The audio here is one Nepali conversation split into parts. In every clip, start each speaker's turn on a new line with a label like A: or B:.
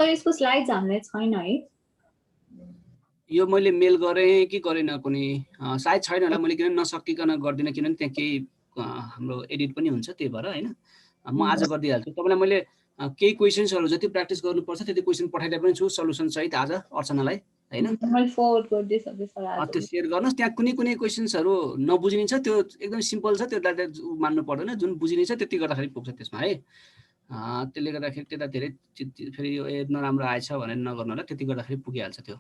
A: तर यसको स्लाइड्स हामीलाई छैन है।
B: यो मैले मेल गरेँ कि गरेन कुनै सायद छैन होला, मैले किन नसकिकन गर्दिनँ, किनभने त्यहाँ केही हाम्रो एडिट पनि हुन्छ त्यही भएर होइन। म आज गरिदिइहाल्छु तपाईँलाई। मैले केही क्वेसन्सहरू जति प्र्याक्टिस गर्नुपर्छ त्यति क्वेसन पठाइदिए पनि छु सल्युसन सहित आज अर्चनालाई होइन।
A: मैले फरवर्ड गरिदिएँ सबै सर आज।
B: त्यो सेयर गर्नुहोस्। त्यहाँ कुनै कुनै क्वेसन्सहरू नबुझिन्छ त्यो एकदम सिम्पल छ, त्यो मान्नु पर्दैन, जुन बुझिन्छ त्यति गर्दाखेरि पुग्छ त्यसमा है। त्यसले गर्दाखेरि त्यता धेरै फेरि यो नराम्रो आएछ भनेर नगर्नु होला, त्यति गर्दाखेरि पुगिहाल्छ त्यो।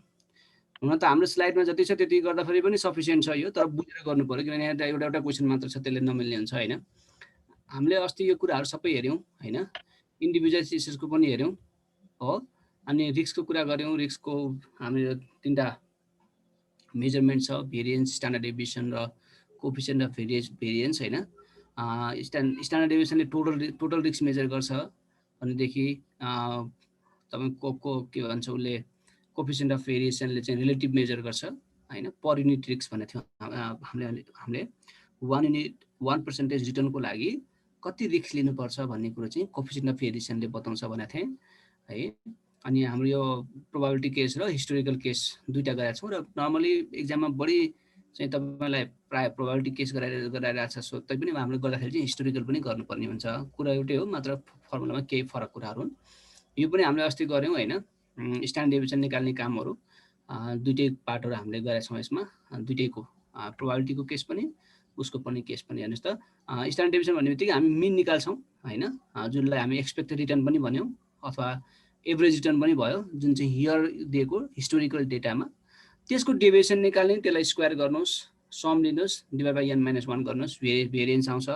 B: हुन त हाम्रो स्लाइडमा जति छ त्यति गर्दाखेरि पनि सफिसियन्ट छ यो, तर बुझेर गर्नु पर्यो, किनभने यहाँ एउटा एउटा क्वेसन मात्र छ त्यसले नमिल्ने हुन्छ होइन। हामीले अस्ति यो कुराहरू सबै हेऱ्यौँ होइन, इन्डिभिजुअल इस्युजको पनि हेऱ्यौँ हो, अनि रिस्कको कुरा गऱ्यौँ। रिस्कको हामीले 3टा मेजरमेन्ट छ, भेरिएन्स, स्ट्यान्डर्ड डेभिएसन र कोएफिसिएन्ट अफ भेरिएन्स होइन। स्ट्यान्डर्ड डेभिएसनले टोटल रिस्क मेजर गर्छ भनेदेखि तपाईँको के भन्छ उसले कोएफिसिएन्ट अफ भेरिएसनले चाहिँ रिलेटिभ मेजर गर्छ होइन। पर युनिट रिस्क भनेको थियो हामीले 1% रिटर्नको लागि कति रिस्क लिनुपर्छ भन्ने कुरो चाहिँ कोएफिसिएन्ट अफ भेरिएसनले बताउँछ भनेको थिएँ है। अनि हाम्रो यो प्रोबेबिलिटी केस र हिस्टोरिकल केस दुईटा गरेका छौँ, र नर्मली एक्जाममा बढी चाहिँ तपाईँलाई प्राय प्रोबेबिलिटी केस गराइरहेको छ, सो तै पनि हामीले गर्दाखेरि चाहिँ हिस्टोरिकल पनि गर्नुपर्ने हुन्छ। कुरा एउटै हो, मात्र फर्मुलामा केही फरक कुराहरू हुन्। यो पनि हामीले अस्ति गऱ्यौँ होइन, स्ट्यान्डर्ड डेभिएसन निकाल्ने कामहरू दुईटै पार्टहरू हामीले गरेका छौँ यसमा, दुईटैको प्रोबेबिलिटीको केस पनि उसको पनि केस पनि। हेर्नुहोस् त, स्ट्यान्डर्ड डेभिएसन भन्ने बित्तिकै हामी मिन निकाल्छौँ होइन, जुनलाई हामी एक्सपेक्टेड रिटर्न पनि भन्यौँ अथवा एभरेज रिटर्न पनि भयो, जुन चाहिँ हियर दिएको हिस्टोरिकल डेटामा। त्यसको डेभिएसन निकाल्ने, त्यसलाई स्क्वायर गर्नुहोस्, सम लिनुहोस्, डिभाइड बाई n-1 गर्नुहोस्, भेरिएन्स आउँछ,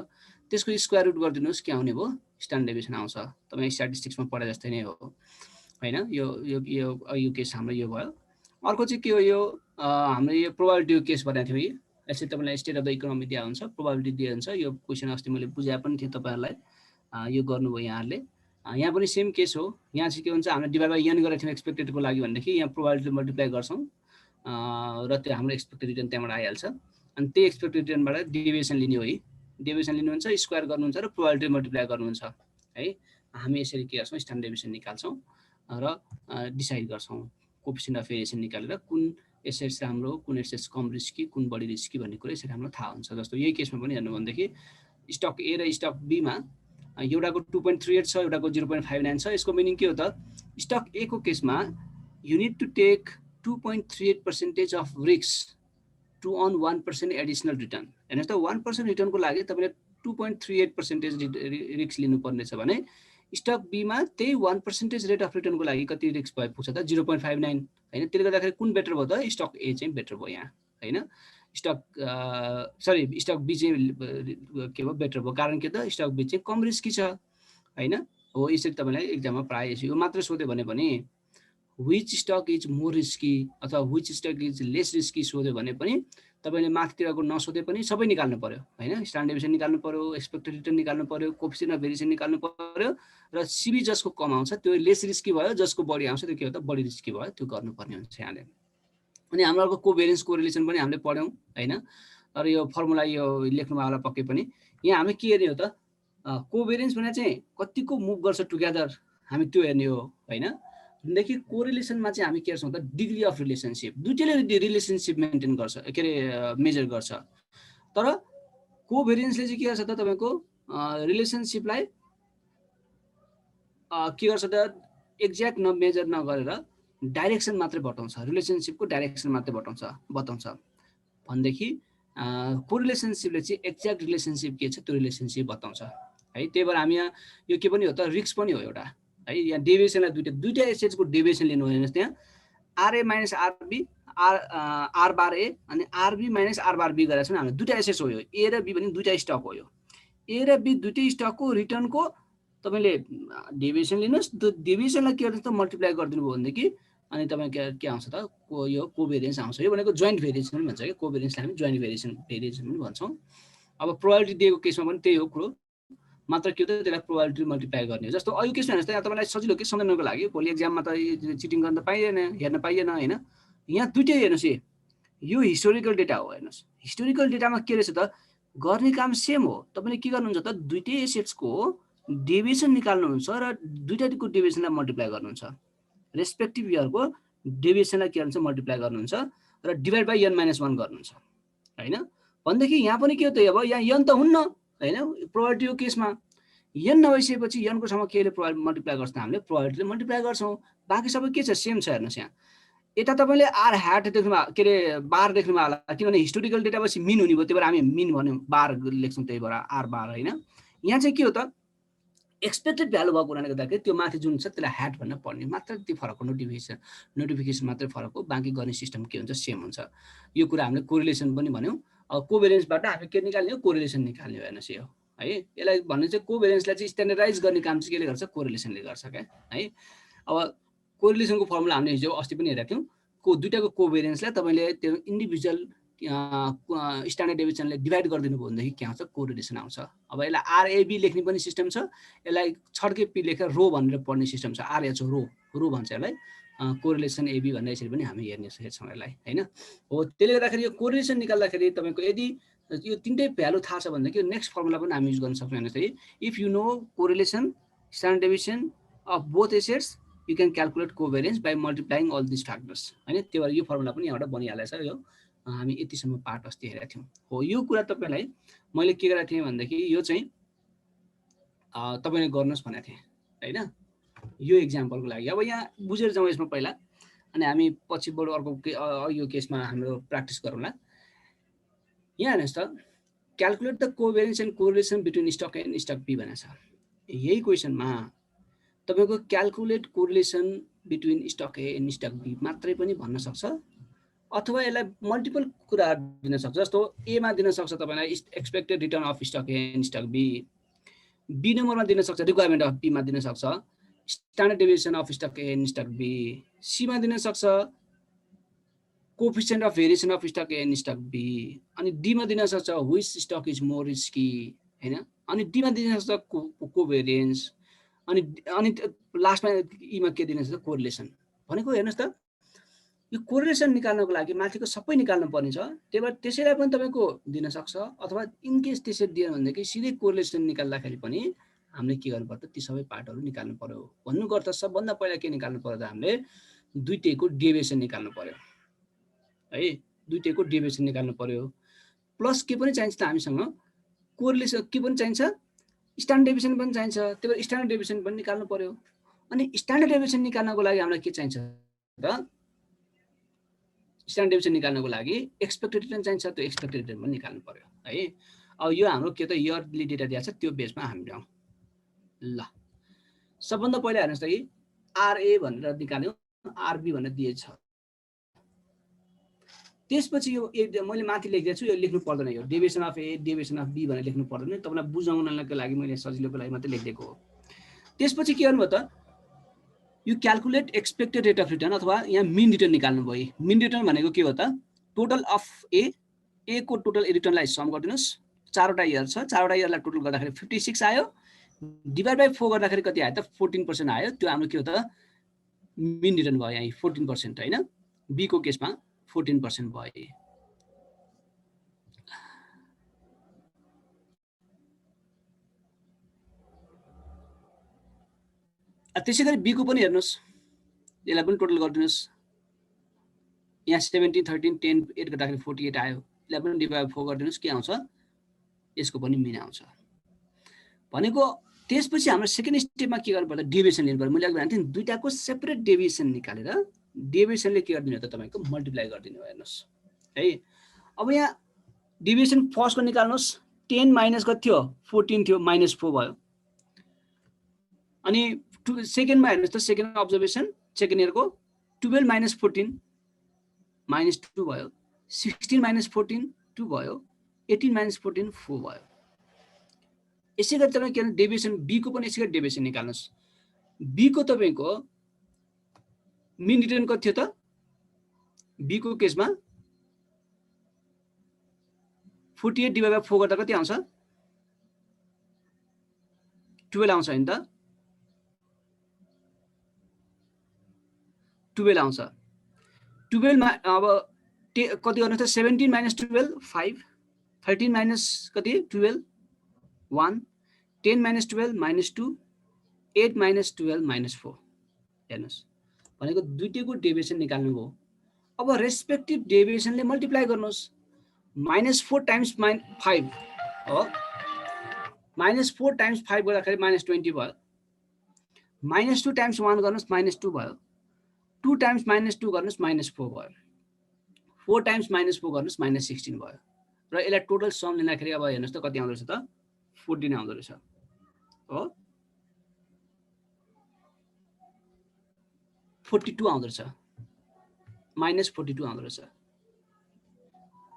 B: त्यसको स्क्वायर रुट गरिदिनुहोस्, के आउने भयो, स्ट्यान्डर्ड डेभिएसन आउँछ। तपाईँ स्ट्याटिस्टिक्समा पढे जस्तै नै हो होइन। यो केस हाम्रो यो भयो। अर्को चाहिँ के हो, यो हाम्रो यो प्रोबेबिलिटीको केस बनाएको थियो। यसरी तपाईँलाई स्टेट अफ द इकोनोमी दिएको हुन्छ, प्रोबेबिलिटी दिएको हुन्छ। यो क्वेसन अस्ति मैले बुझाए पनि थिएँ तपाईँहरूलाई, यो गर्नुभयो यहाँहरूले। यहाँ पनि सेम केस हो। यहाँ चाहिँ के हुन्छ, हामीले डिभाइड बाई n गरेको थियौँ एक्सपेक्टेडको लागि भनेदेखि यहाँ प्रोबेबिलिटी मल्टिप्लाई गर्छौँ र त्यो हाम्रो एक्सपेक्टेड रिटर्न त्यहाँबाट आइहाल्छ। अनि त्यही एक्सपेक्टेड रिटर्नबाट डेभिएसन लिने हो है, डेभिएसन लिनुहुन्छ, स्क्वायर गर्नुहुन्छ र प्रोबेबिलिटी मल्टिप्लाई गर्नुहुन्छ है। हामी यसरी के गर्छौँ, स्ट्यान्डर्ड डेभिएसन निकाल्छौँ र डिसाइड गर्छौँ कोएफिसिएन्ट अफ भेरिएसन निकालेर कुन एसेट्स राम्रो, कुन एसेट्स कम रिस्की, कुन बढी रिस्की भन्ने कुरा यसरी हामीलाई थाहा हुन्छ। जस्तो यही केसमा पनि हेर्नु भनेदेखि स्टक ए र स्टक बीमा एउटाको 2.38 छ, एउटाको 0.59 छ। यसको मिनिङ के हो त, स्टक ए को केसमा you need to take 2.38% of risk to earn 1% additional return. हेर्नुहोस् त, 1% रिटर्नको लागि तपाईँले 2.38% रिस्क लिनुपर्ने छ भने स्टक बीमा त्यही 1% रेट अफ रिटर्नको लागि कति रिस्क भयो पुग्छ त, 0.59 होइन। त्यसले गर्दाखेरि कुन बेटर भयो त, स्टक ए चाहिँ बेटर भयो यहाँ होइन। स्टक बी चाहिँ के भयो, बेटर भयो। कारण के त, स्टक बी चाहिँ कम रिस्की छ होइन हो। यसरी तपाईँलाई एक्जाममा प्रायः यो मात्र सोध्यो भने पनि which stock is more risky अथवा which stock is less risky सोध्यो भने पनि तपाईँले माथितिरको नसोधे पनि सबै निकाल्नु पर्यो होइन। स्ट्यान्डर्ड डेभिएसन निकाल्नु पर्यो, एक्सपेक्टेड रिटर्न निकाल्नु पर्यो, कोएफिसिएन्ट अफ भेरिएसन निकाल्नु पर्यो, र सिबी जसको कम आउँछ त्यो लेस रिस्की भयो, जसको बढी आउँछ त्यो के हो त, बढी रिस्की भयो, त्यो गर्नुपर्ने हुन्छ यहाँले। अनि हाम्रो अर्को कोभेरिएन्स कोरिलेसन पनि हामीले पढ्यौँ होइन। तर यो फर्मुला यो लेख्नु होला पक्कै पनि। यहाँ हामी के हेर्ने हो त, कोभेरिएन्स भने चाहिँ कतिको मुभ गर्छ टुगेदर, हामी त्यो हेर्ने हो होइन। देखि कोरिलेसनमा चाहिँ हामी के हेर्छौँ त, डिग्री अफ रिलेसनसिप। दुईटैले रिलेसनसिप मेन्टेन गर्छ, के अरे मेजर गर्छ। तर कोभेरिएन्सले चाहिँ के गर्छ त, तपाईँको रिलेसनसिपलाई के गर्छ त, एक्ज्याक्ट मेजर नगरेर डाइरेक्सन मात्रै बताउँछ, रिलेसनसिपको डाइरेक्सन मात्रै बताउँछ भनेदेखि कोरिलेसनसिपले चाहिँ एक्ज्याक्ट रिलेसनसिप के छ त्यो रिलेसनसिप बताउँछ है। त्यही भएर हामी यहाँ यो के पनि हो त, रिस्क पनि हो एउटा है। यहाँ डेभिएसनलाई दुईटा एसेट्सको डेभिएसन लिनु हो। हेर्नुहोस् त्यहाँ RA minus RB, R bar A अनि R B minus R bar B गरेर छौँ हामीले। दुईटा एसेट्स हो यो, ए र बी पनि दुईटा स्टक हो यो। ए र बी दुईटै स्टकको रिटर्नको तपाईँले डेभिएसन लिनुहोस्, त्यो डेभिएसनलाई के गर्नु त, मल्टिप्लाई गरिदिनु भयो भनेदेखि अनि तपाईँ के आउँछ त, यो कोभेरिएन्स आउँछ। यो भनेको जोइन्ट भेरिएसन पनि भन्छ कि, कोभेरिएन्सलाई हामी जोइन्ट भेरिएसन पनि भन्छौँ। अब प्रोबेबिलिटी दिएको केसमा पनि त्यही हो कुरो, मात्र के हो त, त्यसलाई प्रोबेबिलिटी मल्टिप्लाई गर्ने हो। जस्तो अरू केसमा हेर्नुहोस् त, यहाँ तपाईँलाई सजिलो के सम्झनको लागि, भोलि एक्जाममा त चिटिङ गर्न त पाइएन, हेर्न पाइएन होइन। यहाँ दुइटै हेर्नुहोस्, यो हिस्टोरिकल डेटा हो। हेर्नुहोस् हिस्टोरिकल डेटामा के रहेछ त, गर्ने काम सेम हो। तपाईँले के गर्नुहुन्छ त, दुइटै एसेट्सको डेभिएसन निकाल्नुहुन्छ र दुईटाको डेभिएसनलाई मल्टिप्लाई गर्नुहुन्छ रेस्पेक्टिभ इयरको डेभिएसनलाई के गर्नुहुन्छ मल्टिप्लाई गर्नुहुन्छ र डिभाइड बाई n-1 गर्नुहुन्छ हैन। भनेदेखि यहाँ पनि के हो त अब यहाँ n त हुन्न हैन प्रोबेबिलिटीको केसमा n नभइसकेपछि n को ठाउँमा केले मल्टिप्लाई गर्छ हामीले प्रोबेबिलिटीले मल्टिप्लाई गर्छौं बाँकी सबै के छ सेम छ हेर्नुस् यहाँ यता तपाईले r hat देख्नु के रे बार देख्नु होला किनभने हिस्टोरिकल डेटा पछि मिन हुने भयो त्यही भएर हामी मिन भन्यौं बार लेख्छौं त्यही भएर r बार हैन। यहाँ चाहिँ के हो त एक्सपेक्टेड भ्यालु भएको हुनाले गर्दाखेरि त्यो माथि जुन छ त्यसलाई ह्याट भनेर पढ्ने मात्र त्यो फरक हो नोटिफिकेसन मात्रै फरक हो बाँकी गर्ने सिस्टम के हुन्छ सेम हुन्छ। यो कुरा हामीले कोरिलेसन पनि भन्यौं अब कोभेरियन्सबाट हामी के निकाल्ने हो कोरिलेसन निकाल्ने हो हेर्नुस् यो है यसलाई भन्ने चाहिँ कोभेरियन्सलाई चाहिँ स्ट्यान्डर्डाइज गर्ने काम चाहिँ केले गर्छ कोरिलेसनले गर्छ क्या है। अब कोरिलेसनको फर्मुला हामीले हिजो अस्ति पनि हेरेका थियौं दुईटाको कोभेरियन्सलाई तपाईले त्यो इन्डिभिजुअल स्ट्यान्डर्ड डेभिएसनले डिभाइड गरिदिनु भयो भनेदेखि के आउँछ कोरिलेसन आउँछ। अब यसलाई आरएबी लेख्ने पनि सिस्टम छ यसलाई छड्के पी लेखेर रो भनेर पढ्ने सिस्टम छ आरएच रो भन्छ यसलाई कोरिलेसन एबी भनेर यसरी पनि हामी हेर्छौं यसलाई हैन। हो त्यसले गर्दाखेरि यो कोरिलेसन निकाल्दाखेरि तपाईको यदि यो तीनटै भ्यालु थाहा छ भनेदेखि नेक्स्ट फर्मुला पनि हामी युज गर्न सक्छौं हेर्नुस् है if you know correlation standard deviation of both assets you can calculate covariance by multiplying all this factors हैन। त्यो भएर यो फर्मुला पनि यहाँबाट बनिहालेछ यो हामी यतिसम्म पार्ट अस्ति हेरेका थियौं। हो यो कुरा तपाईलाई मैले के गरेको थिएँ भनेदेखि यो चाहिँ तपाईले गर्नुस् भनेको थिएँ हैन यो एक्जाम्पलको लागि। अब यहाँ बुझेर जाउँ यसमा पहिला अनि हामी पछि बरु अर्को यो केसमा हाम्रो प्र्याक्टिस गरौँला। यहाँ हेर्नुस् त calculate the covariance and correlation between stock A and stock B भनेको छ। यही क्वेशनमा तपाईको calculate correlation between stock A and stock B मात्रै पनि भन्न सक्छ अथवा यसलाई मल्टिपल कुराहरु दिन सक्छ जस्तो ए मा दिन सक्छ तपाईलाई expected return of stock A and stock B नम्बरमा दिन सक्छ रिक्वायरमेन्ट अफ बी मा दिन सक्छ standard deviation of stock A and stock B C मा दिन सक्छ coefficient of variation of stock A and stock B अनि डी मा दिन सक्छ which stock is more risky हैन अनि डी मा दिन सक्छ कोभेरियन्स अनि लास्टमा ई मा के दिन सक्छ कोरिलेसन भनेको हेर्नुस् त यो कोरिलेसन निकाल्नको लागि माथिको सबै निकाल्नु पर्ने छ त्यही भएर त्यसैलाई पनि तपाईको दिन सक्छ अथवा इन केस त्यसरी दिएन भनेदेखि सिधै कोरिलेसन निकाल्दाखेरि पनि हामीले के गर्नु पर्छ ती सबै पार्टहरु निकाल्नु पर्यो भन्नुको अर्थ सबभन्दा पहिला के निकाल्नु पर्यो त हामीले दुईटैको डेभिएसन निकाल्नु पर्यो है दुईटैको डेभिएसन निकाल्नु पर्यो प्लस के पनि चाहिन्छ त हामीसँग कोरिलेसन के पनि चाहिन्छ स्ट्यान्डर्ड डेभिएसन पनि चाहिन्छ त्यही भएर स्ट्यान्डर्ड डेभिएसन पनि निकाल्नु पर्यो अनि स्ट्यान्डर्ड डेभिएसन निकाल्नको लागि हामीलाई के चाहिन्छ त स्ट्यान्डर्ड डेभिएसन निकाल्नको लागि एक्सपेक्टेड रिटर्न चाहिन्छ त्यो एक्सपेक्टेड रिटर्न पनि निकाल्नु पर्यो है। अब यो हाम्रो के त इयरली डेटा दिएको छ त्यो बेसमा हामी जाउँ ल सबभन्दा पहिला हेर्नुस् त आरए भनेर निकाल्यो आरबी भनेर दिएछ त्यसपछि यो मैले माथि लेखिदिएको छु यो लेख्नु पर्दैन यो deviation of A deviation of B भनेर लेख्नु पर्दैन तपाईलाई बुझाउनको लागि मैले सजिलोको लागि मात्रै लेखिदिएको हो। त्यसपछि के गर्नुभयो त यो calculate expected rate of return अथवा यहाँ मिन रिटर्न निकाल्नु भयो। मिन रिटर्न भनेको के हो त टोटल अफ ए को टोटल रिटर्नलाई सम गरिदिनुस् चारवटा इयर छ चारवटा इयरलाई टोटल गर्दाखेरि 56 आयो डिभाइड बाइ 4 गर्दाखेरि कति आयो त 14% आयो त्यो हाम्रो के हो त मिन रिटर्न भयो यहाँ 14% हैन बी को केसमा 14% भयो। त्यसैगरी बी को पनि हेर्नुस् यसलाई पनि टोटल गरिदिनुस् यहाँ 17 13 10 8 गर्दाखेरि 48 आयो यसलाई पनि डिभाइड 4 गरिदिनुस् के आउँछ यसको पनि मिन आउँछ भनेको। त्यसपछि हाम्रो सेकेन्ड स्टेपमा के गर्नु पर्छ डेभिएसन लिनु पर्छ। मैले अघि भनेको थिएँ दुईटाको सेपरेट डेभिएसन निकालेर डेभिएसनले के गरिदिनु त तपाईको मल्टिप्लाई गरिदिनु हेर्नुस् है। अब यहाँ डेभिएसन फर्स्टको निकाल्नुस् 10 माइनस कति थियो 14 थियो माइनस 4 भयो अनि सेकेन्डमा हेर्नुस् त सेकेन्ड अब्जर्भेसन सेकेन्ड इयरको 12 माइनस 14 माइनस 2 भयो 16 माइनस 14 2 भयो 18 माइनस 14 4 भयो। यसै गरी तपाईँ के डेभिएसन बी को पनि यसै गरी डेभिएसन निकाल्नुस् बी को तपाईको मिन रिटर्न कति थियो त बी को केसमा 48 डिभाइड बाइ 4 गर्दा कति आउँछ 12 आउँछ हैन त 12 आउँछ 12 मा अब कति गर्नु त 17 माइनस 12 5 13 माइनस कति 12 1 10 माइनस 12 माइनस 2 8 माइनस 12 माइनस 4 हेर्नुस् भनेको दुईटैको डेभिएसन निकाल्नु भयो। अब रेस्पेक्टिभ डेभिएसनले मल्टिप्लाई गर्नुहोस्। -4 टाइम्स -5 हो, -4 टाइम्स 5 गर्दाखेरि -20 भयो। -2 टाइम्स 1 गर्नुहोस् -2 भयो। 2 टाइम्स -2 गर्नुहोस् -4 भयो। 4 टाइम्स -4 गर्नुहोस् -16 भयो। र यसलाई टोटल सम लिँदाखेरि अब हेर्नुहोस् त कति आउँदो रहेछ त 14 आउँदो रहेछ हो, 42 आउँदो रहेछ, -42 आउँदो रहेछ।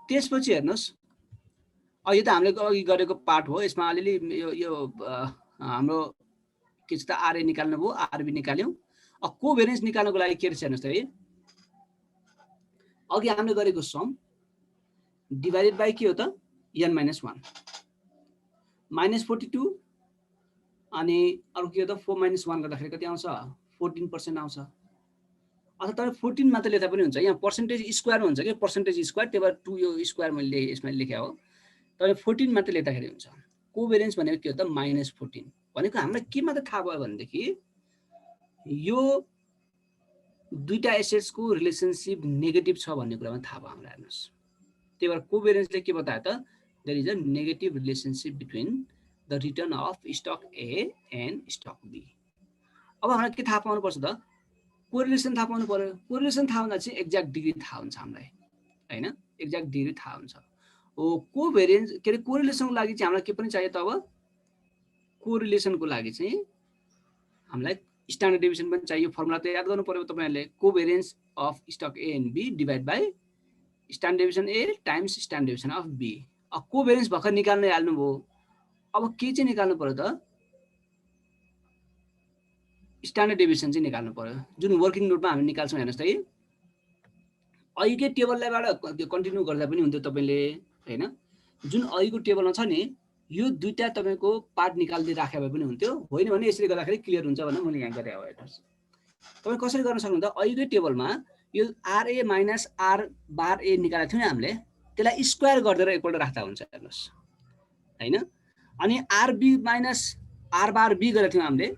B: त्यसपछि हेर्नुहोस् यो त हामीले अघि गरेको पार्ट हो, यसमा अलिअलि यो हाम्रो के छ त आरए निकाल्नु भयो, आरबी निकाल्यौँ। अब कोभेरियन्स निकाल्नको लागि के रहेछ हेर्नुहोस् त है, अघि हामीले गरेको सम डिभाइडेड बाई के हो त n - 1 -42 अनि अर्को के हो त 4 - 1 गर्दाखेरि कति आउँछ 14% आउँछ। अथवा तपाईँ 14 मात्र लेख्दा पनि हुन्छ, यहाँ पर्सेन्टेज स्क्वायर हुन्छ कि पर्सेन्टेज स्क्वायर, त्यही भएर 2 यो स्क्वायर मैले यसमा लेखेँ हो। तपाईँ 14 मात्र लेख्दाखेरि हुन्छ। कोभेरियन्स भनेको के हो त -14 भनेको हामीलाई के मात्र थाहा भयो भनेदेखि यो दुईटा एसेट्सको रिलेसनसिप नेगेटिभ छ भन्ने कुरामा थाहा भयो हामीलाई। हेर्नुहोस् त्यही भएर कोभेरियन्सले के बतायो त there is a negative relationship between the return of stock A and stock B. अब हामीलाई के थाहा पाउनु पर्छ त कोरिलेसन थाहा पाउनु पर्यो। कोरिलेसन थाहा हुँदा चाहिँ एक्ज्याक्ट डिग्री थाहा हुन्छ हामीलाई हैन, एक्ज्याक्ट डिग्री थाहा हुन्छ। हो कोभेरियन्स के अरे कोरिलेसनको लागि चाहिँ हामीलाई के पनि चाहियो त अब कोरिलेसनको लागि चाहिँ हामीलाई स्ट्यान्डर्ड डेभिएसन पनि चाहियो। फर्मुला त याद गर्नु पर्यो तपाईहरुले, covariance of stock A and B divide by standard deviation A times standard deviation of B. अब कोभेरियन्स भर्खर निकाल्न हाल्नु भयो, अब के चाहिँ निकाल्नु पर्यो त स्ट्यान्डर्ड डेभिएसन चाहिँ निकाल्नु पर्यो, जुन वर्किङ नोटमा हामी निकाल्छौँ। हेर्नुहोस् त है अघिकै टेबलबाट कन्टिन्यू गर्दा पनि हुन्थ्यो तपाईले हैन, जुन अघिको टेबलमा छ नि यो दुईटा तपाईको पार्ट निकाल्दै राखे भए पनि हुन्थ्यो, होइन भने यसरी गर्दाखेरि क्लियर हुन्छ भनेर मैले यहाँ गरे हो। हेर्नुहोस् तपाई कसरी गर्न सक्नुहुन्छ, अघिकै टेबलमा यो आरए माइनस आर बार ए निकालेको थियो नि हामीले, त्यसलाई स्क्वायर गरेर एकपल्ट राख्दा हुन्छ। हेर्नुहोस् हैन, अनि R B minus R bar B गरेको थियौँ हामीले,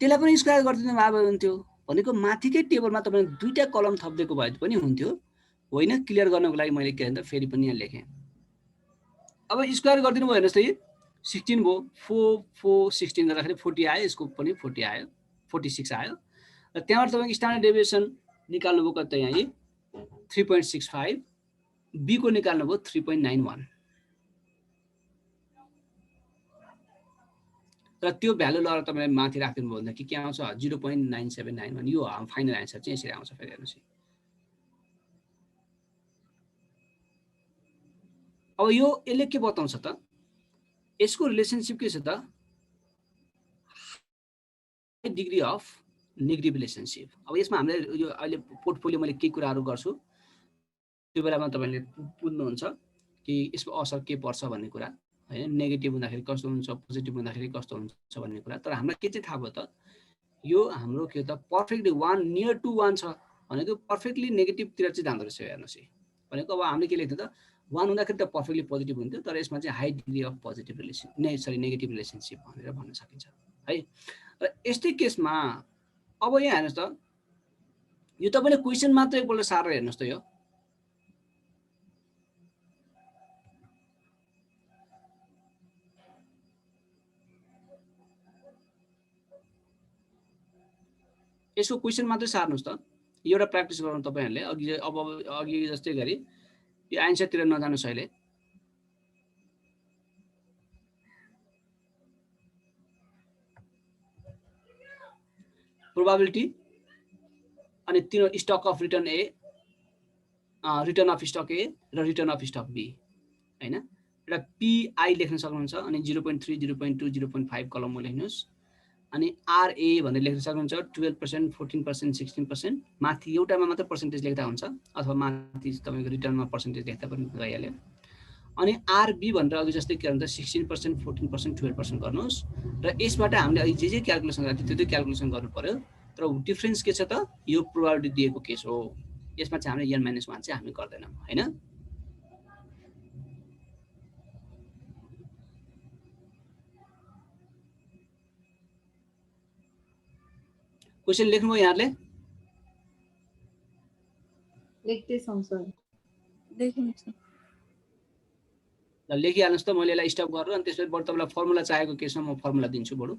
B: त्यसलाई पनि स्क्वायर गरिदिनु भए हुन्थ्यो। भनेको माथिकै टेबलमा तपाईले दुईटा कलम थप्दिएको भए पनि हुन्थ्यो, होइन क्लियर गर्नको लागि मैले के भन्दा फेरि पनि यहाँ लेखेँ। अब स्क्वायर गरिदिनु भयो। हेर्नुहोस् त 16 भयो, 4 4 16 गर्दाखेरि 40 आयो, यसको पनि 40 आयो, 46 आयो। र त्यहाँबाट तपाईको स्ट्यान्डर्ड डेभिएसन निकाल्नु भयो कति यहाँ 3.65, बी को निकाल्नु भयो 3.91, र त्यो भ्यालु लगाएर तपाईले माथि राख्दिनु भयो भने के आउँछ 0.9791। यो फाइनल आन्सर चाहिँ यसरी आउँछ। फेरि हेर्नुहोस् अब यो यसले के बताउँछ त, यसको रिलेसनशिप के छ त डिग्री अफ नेगेटिभ रिलेसनशिप। अब यसमा हामीले यो अहिले पोर्टफोलियो मैले के कुराहरू गर्छु त्यो बेलामा तपाईले बुझ्नुहुन्छ कि यसको असर के पर्छ भन्ने कुरा हैन, नेगेटिभ हुँदाखेरि कस्तो हुन्छ, पोजिटिभ हुँदाखेरि कस्तो हुन्छ भन्ने कुरा। तर हामीलाई के चाहिँ थाहा भयो त यो हाम्रो के त पर्फेक्टली 1 नियर टु 1 छ भनेको पर्फेक्टली नेगेटिभ तिर चाहिँ जाँदो रहेछ। हेर्नुहोस् है भनेको अब हामीले के लेख्थ्यौं त 1 हुँदाखेरि त पर्फेक्टली पोजिटिभ हुन्थ्यो, तर यसमा चाहिँ high degree of positive relation negative relationship भनेर भन्न सकिन्छ है। र यस्तै केसमा अब यहाँ हेर्नुहोस् त यो तपाईले क्वेशन मात्र एकपल्ट सारेर हेर्नुहोस् त, यो यसको क्वेशन मात्र सार्नुहोस् त, एउटा प्र्याक्टिस गरौँ तपाईहरुले। अघि जस्तै गरी यो आन्सर तिर नजानुस् अहिले। प्रोबेबिलिटी अनि तीन stock of return A, return of stock A र रिटर्न अफ स्टक बी हैन। एउटा पीआई लेख्न सक्नुहुन्छ अनि 0.3 0.2 0.5 कलममा लेख्नुस्। अनि आरए भनेर लेख्न सक्नुहुन्छ 12% 14% 16%। माथि एउटामा मात्र पर्सेन्टेज लेख्दा हुन्छ अथवा माथि तपाईको रिटर्नमा पर्सेन्टेज लेख्दा पनि भइहाल्यो। अनि आरबी भनेर अघि जस्तै के भन्छ 16% 14% 12% गर्नुस्, र यसबाट हामीले अघि जे क्याल्कुलेसन गर्थे त्यो क्याल्कुलेसन गर्नु पर्यो। तर डिफरेन्स के छ त यो प्रोबेबिलिटी दिएको केस हो, यसमा चाहिँ हामीले n - 1 चाहिँ हामी गर्दैनौं हैन। क्वेशन लेख्नुभयो यहाँले।
A: लेख्दैछौँ सर।
C: देखिन्छ।
B: ल लेखिहाल्नुहोस् त, मैले यसलाई स्टप गरेर अनि त्यसपछि बरु तपाईँलाई फर्मुला चाहेको केसमा म फर्मुला दिन्छु बरु।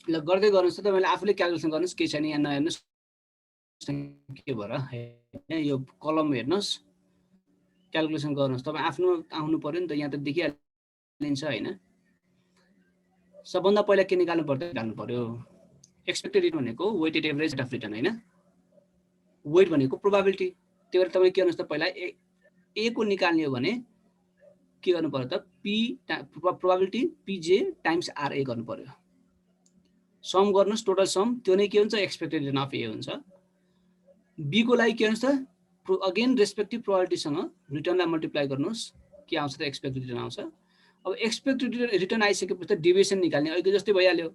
B: ल गर्दै गर्नुहोस् त, तपाईँले आफूले क्यालकुलेसन गर्नुहोस्, के छैन यहाँ नहेर्नुहोस् के भएर हैन। यो कलम हेर्नुहोस्, क्यालकुलेसन गर्नुहोस्। तपाईँ आफ्नो आउनु पर्यो नि त, यहाँ त देखिहालिन्छ हैन। सबभन्दा पहिला के निकाल्नु पर्यो? एक्सपेक्टेड रिटर्न भनेको weighted average rate of return हैन। वेट भनेको प्रोबाबिलिटी। त्यो भएर तपाईँ के गर्नुहोस् त, पहिला ए को निकाल्ने हो भने के गर्नु पर्यो त, पी प्रोबाबिलिटी पीजे टाइम्स आरए गर्नु पर्यो। सम गर्नुहोस्, टोटल सम, त्यो नै के हुन्छ, एक्सपेक्टेड रिटर्न अफ ए हुन्छ। बी को लागि के हुन्छ त, अगेन रेस्पेक्टिभ प्रोबाबिलिटीसँग रिटर्नलाई मल्टिप्लाई गर्नुहोस्, के आउँछ त, एक्सपेक्टेड रिटर्न आउँछ। अब एक्सपेक्टेड रिटर्न आइसकेपछि त डेभिएसन निकाल्ने, अहिले जस्तै भइहाल्यो।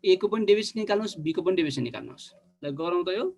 B: ए को पनि डेभिएसन निकाल्नुहोस्, बी को पनि डेभिएसन निकाल्नुहोस्। ल गरौँ त यो।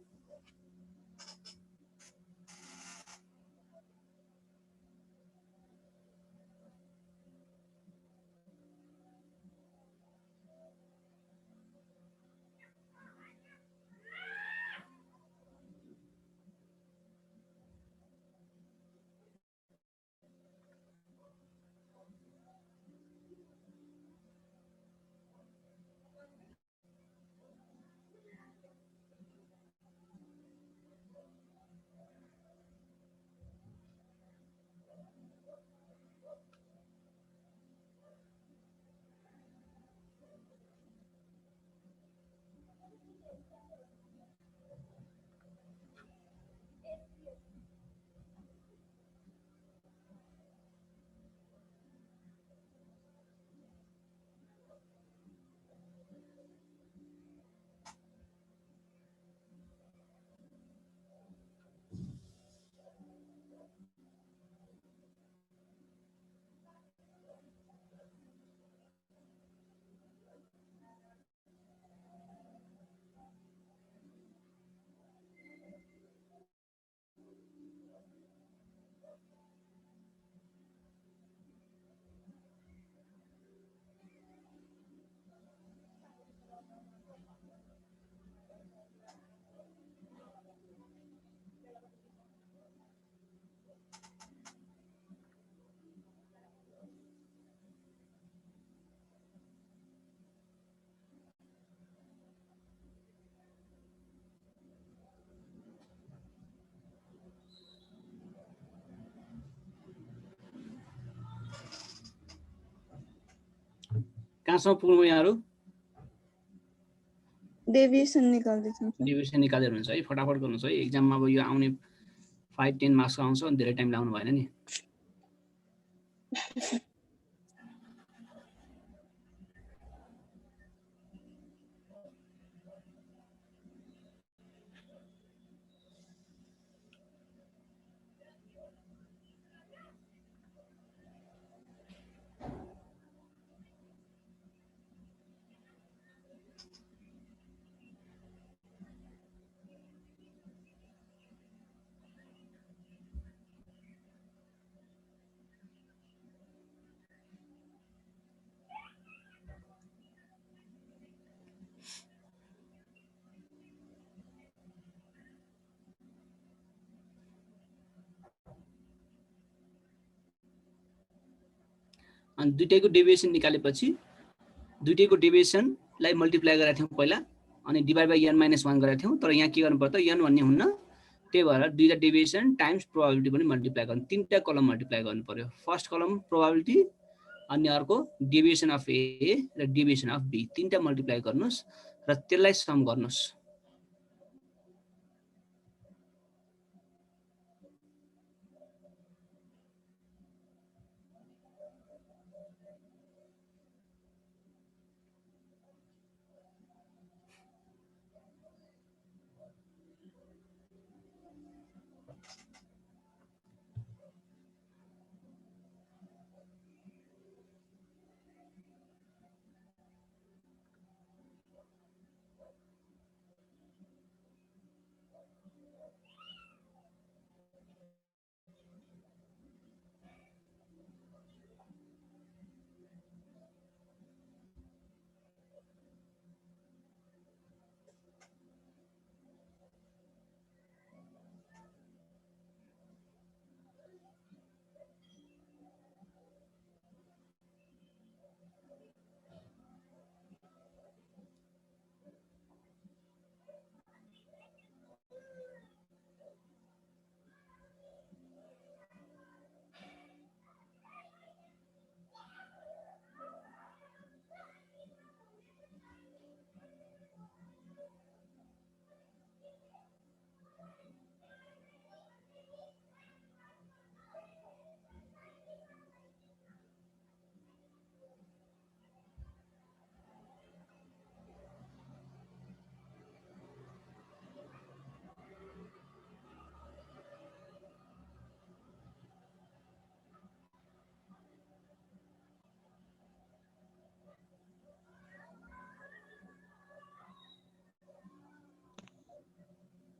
B: कहाँसम्म पुग्नु यहाँहरु
C: डेभिएसन निकाल्दै छौँ सर।
B: डेभिएसन निकालेर हुन्छ है फटाफट गर्नुस् है एक्जाममा अब यो आउने 5-10 मार्क्स आउँछ अनि धेरै टाइम लाग्नु भएन नि अनि दुईटैको डेभिएसन निकालेपछि दुईटैको डेभिएसनलाई मल्टिप्लाई गरेका थियौं पहिला अनि डिभाइड बाइ n - 1 गरेका थियौं तर यहाँ के गर्नु पर्छ n भन्ने हुन्न त्यही भएर दुईटा डेभिएसन टाइम्स प्रोबेबिलिटी पनि मल्टिप्लाई गर्नु तीनटा कलम मल्टिप्लाई गर्नु पर्यो फर्स्ट कलम प्रोबेबिलिटी अनि अर्को डेभिएसन अफ ए र डेभिएसन अफ बी तीनटा मल्टिप्लाई गर्नुस् र त्यसलाई सम गर्नुस्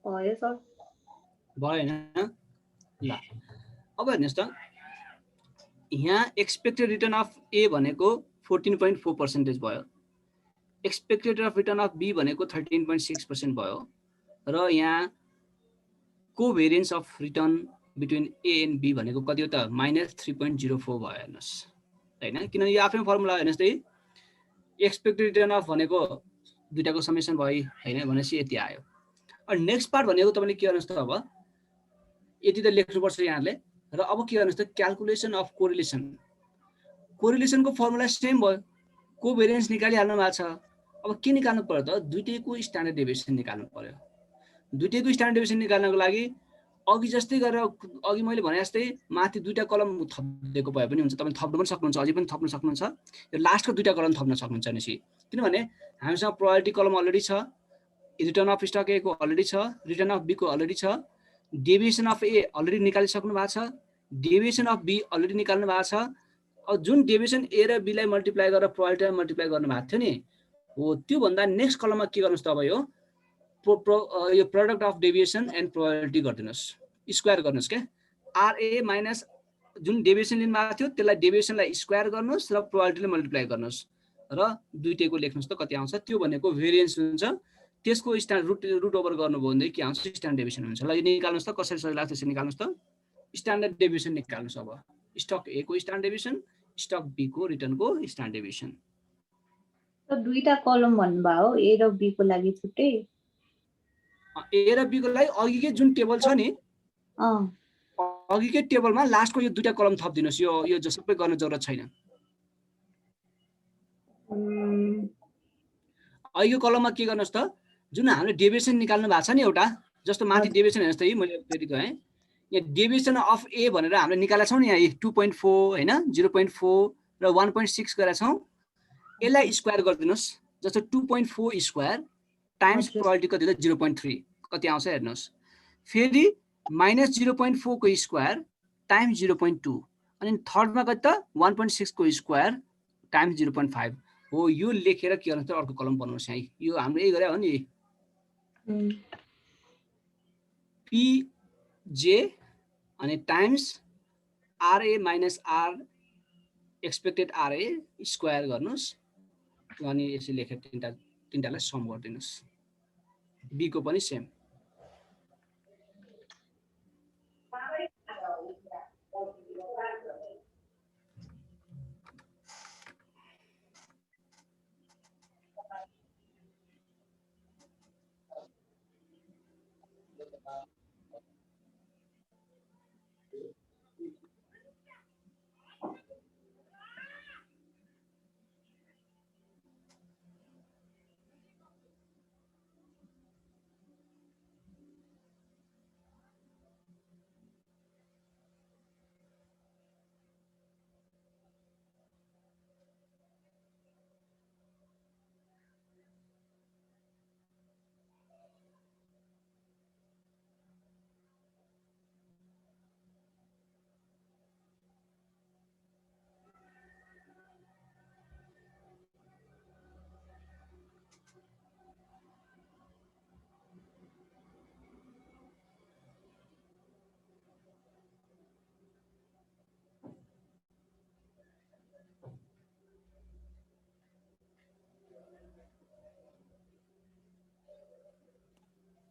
A: भयो सर
B: भयो हैन ल अब हेर्नुस् त यहाँ एक्सपेक्टेड रिटर्न अफ ए भनेको 14.4% भयो expected of return of B भनेको 13.6% भयो र यहाँ covariance of return between A and B भनेको कति हो त -3.04 भयो हेर्नुस् हैन किनभने यो आफ्नै फर्मुला हेर्नुस् त एक्सपेक्टेड रिटर्न अफ भनेको दुईटाको समेसन भयो हैन भनेपछि यति आयो अनि नेक्स्ट पार्ट भनेको तपाईले के गर्नुस् त अब यति त लेख्नुपर्छ यहाँले र अब के गर्नुस् त क्याल्कुलेसन अफ कोरिलेसन कोरिलेसनको फर्मुला सेम भयो कोभेरियन्स निकालिहाल्नु भएको छ अब के निकाल्नु पर्यो त दुईटैको स्ट्यान्डर्ड डेभिएसन निकाल्नु पर्यो दुईटैको स्ट्यान्डर्ड डेभिएसन निकाल्नको लागि अघि जस्तै गरेर अघि मैले भने जस्तै माथि दुईटा कलम थप्दिएको भए पनि हुन्छ तपाईले थप्न पनि सक्नुहुन्छ अझै पनि थप्न सक्नुहुन्छ यो लास्टको दुईटा कलम थप्न सक्नुहुन्छ निसी किनभने हामीसँग प्रोबेबिलिटी कलम अलरेडी छ रिटर्न अफ स्टक ए को अलरेडी छ रिटर्न अफ बी को अलरेडी छ डेभिएसन अफ ए अलरेडी निकालिसक्नु भएको छ डेभिएसन अफ बी अलरेडी निकाल्नु भएको छ अब जुन डेभिएसन ए र बी लाई मल्टिप्लाई गरेर प्रोबेबिलिटीलाई मल्टिप्लाई गर्नु भएको थियो नि हो त्यो भन्दा नेक्स्ट कलममा के गर्नुस् त अब यो product of deviation and probability गर्दिनुस् स्क्वायर गर्नुस् के आरए माइनस जुन डेभिएसन लिनु भएको थियो त्यसलाई डेभिएसनलाई स्क्वायर गर्नुस् र प्रोबेबिलिटीले मल्टिप्लाई गर्नुस् र दुईटैको लेख्नुस् त कति आउँछ त्यो भनेको भेरिएन्स हुन्छ त्यसको स्ट्यान्डर्ड रुट ओभर गर्नुभयो भने के आउँछ स्ट्यान्डर्ड डेभिएसन हुन्छ ल यो निकाल्नुस् त कसरी सजिलो लाग्छ त्यसरी निकाल्नुस् त स्ट्यान्डर्ड डेभिएसन निकाल्नुस् अब स्टक ए को स्ट्यान्डर्ड डेभिएसन स्टक बी को रिटर्नको स्ट्यान्डर्ड डेभिएसन
A: त दुईटा कलम भन्नुभयो ए र बी को लागि छुट्टै
B: ए र बी को लागि अघिकै जुन टेबल छ नि अघिकै टेबलमा लास्टको यो दुईटा कलम थप्दिनुस् यो जो सबै गर्न जरुरत छैन अहिलेको कलममा के गर्नुहोस् त, जुन हामीले डेभिएसन निकाल्नु भएको छ नि एउटा, जस्तो माथि डेभिएसन हेर्नुहोस् त, यही मैले फेरि गएँ, यहाँ डेभिएसन अफ ए भनेर हामीले निकालेका छौँ नि, यहाँ 2.4 होइन, 0.4 र 1.6 गरेका छौँ। यसलाई स्क्वायर गरिदिनुहोस्, जस्तो 2.4 स्क्वायर टाइम्स प्रोबेबिलिटी कति हो, 0.3 कति आउँछ हेर्नुहोस्। फेरि -0.4 को स्क्वायर टाइम्स 0.2, अनि थर्डमा कति त 1.6 को स्क्वायर टाइम्स 0.5 हो। यो लेखेर के गर्नु त, अर्को कलम बनाउनुहोस्। यहाँ यो हाम्रो यही गरे हो नि, पीजे अनि times RA minus R expected R A square गर्नुहोस्, अनि यसरी लेखेर तिनटालाई सम गरिदिनुहोस्। बी को पनि सेम।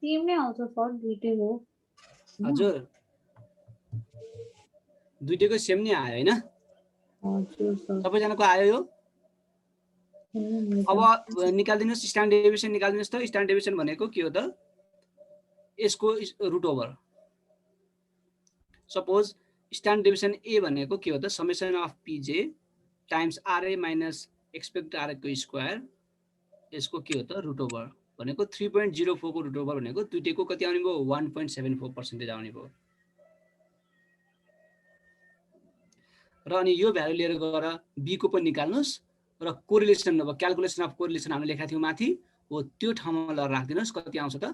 A: सेम नै आउँछ सर, दुईटै हो।
B: हजुर, दुईटैको सेम नै आयो होइन,
A: हजुर सर।
B: सबैजनाको आयो यो। अब निकाल्दिनुहोस् स्ट्यान्डर्ड डेभिएसन, निकाल्दिनुहोस् त। स्ट्यान्डर्ड डेभिएसन भनेको के हो त, यसको root over. Suppose standard deviation A भनेको के हो त, summation of PJ times RA minus expected RA को स्क्वायर, यसको के हो त रुट ओभर भनेको 3.04 को रुट ओभर भनेको दुईटैको कति आउने भयो, 1.74% आउने भयो। र अनि यो भ्यालु लिएर गएर बी को पनि निकाल्नुहोस् र कोरिलेसन, अब क्याल्कुलेसन अफ कोरिलेसन हामीले लेखेका थियौँ माथि हो, त्यो ठाउँमा लगेर राखिदिनुहोस्। कति आउँछ त,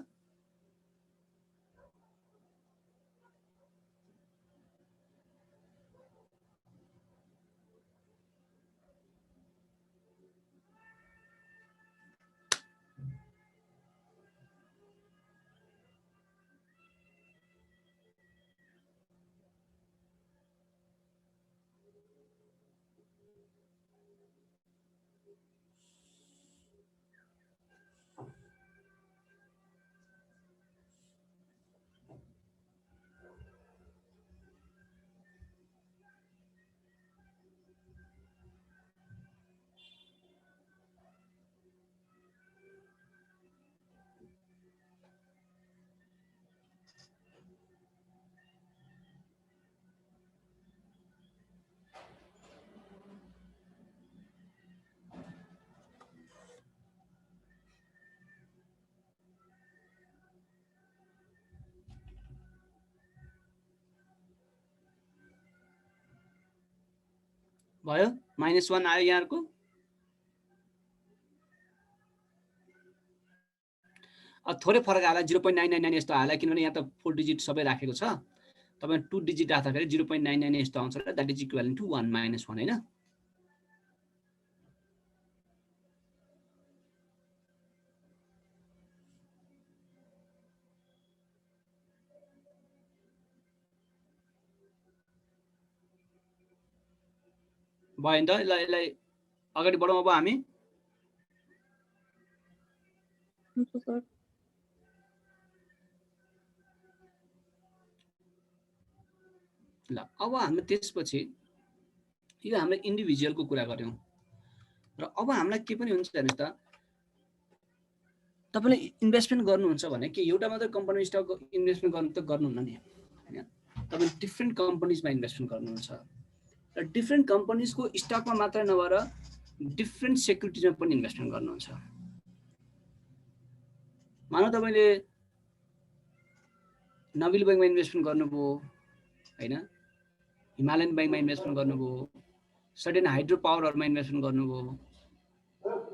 B: भयो -1 आयो यहाँको। थोरै फरक आयो, 0.999 यस्तो आयो, किनभने यहाँ त 4 डिजिट सबै राखेको छ। तपाईँ 2 डिजिट राख्दाखेरि 0.99 यस्तो आउँछ र द्याट इज इक्वल टु 1 - 1 होइन। भयो नि त। यसलाई अगाडि बढौँ अब हामी। ल अब हामीले त्यसपछि यो हाम्रो इन्डिभिजुअलको कुरा गऱ्यौँ र अब हामीलाई के पनि हुन्छ हेर्नुहोस् त, तपाईँले इन्भेस्टमेन्ट गर्नुहुन्छ भने के एउटा मात्रै कम्पनी स्टक इन्भेस्टमेन्ट गर्नु त गर्नुहुन्न नि होइन, तपाईँ डिफ्रेन्ट कम्पनीजमा इन्भेस्टमेन्ट गर्नुहुन्छ र डिफ्रेन्ट कम्पनीजको स्टकमा मात्रै नभएर डिफ्रेन्ट सेक्युरिटिजमा पनि इन्भेस्टमेन्ट गर्नुहुन्छ। मानौ तपाईले नबिल बैंकमा इन्भेस्टमेन्ट गर्नुभयो हैन, हिमालयन बैंकमा इन्भेस्टमेन्ट गर्नुभयो, सर्टेन हाइड्रो पावरहरुमा इन्भेस्टमेन्ट गर्नुभयो,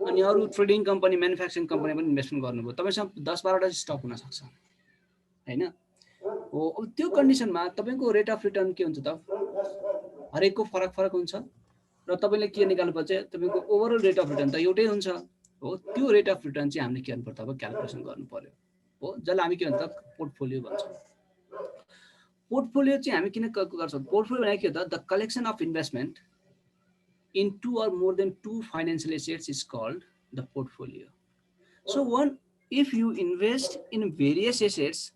B: अनि अरु ट्रेडिङ कम्पनी म्यानुफ्याक्चरिङ कम्पनीमा पनि इन्भेस्टमेन्ट गर्नुभयो, तपाईसँग 10-12 वटा स्टक हुन सक्छ हैन। हो, अब त्यो कन्डिसनमा तपाईको रेट अफ रिटर्न के हुन्छ त? हरेकको फरक फरक हुन्छ र तपाईले के निकाल्नुपर्छ? तपाईको ओभरअल रेट अफ रिटर्न त एउटै हुन्छ। हो, त्यो रेट अफ रिटर्न चाहिँ हामीले के गर्नु पर्छ? अब क्याल्कुलेसन गर्नु पर्यो। हो, जसलाई हामी के भन्छ? पोर्टफोलियो भन्छौँ। पोर्टफोलियो चाहिँ हामी किन गर्छौँ? पोर्टफोलियो भनेको के हो त? The collection of investment in 2 or more than 2 financial assets is called the portfolio. So if you invest in various assets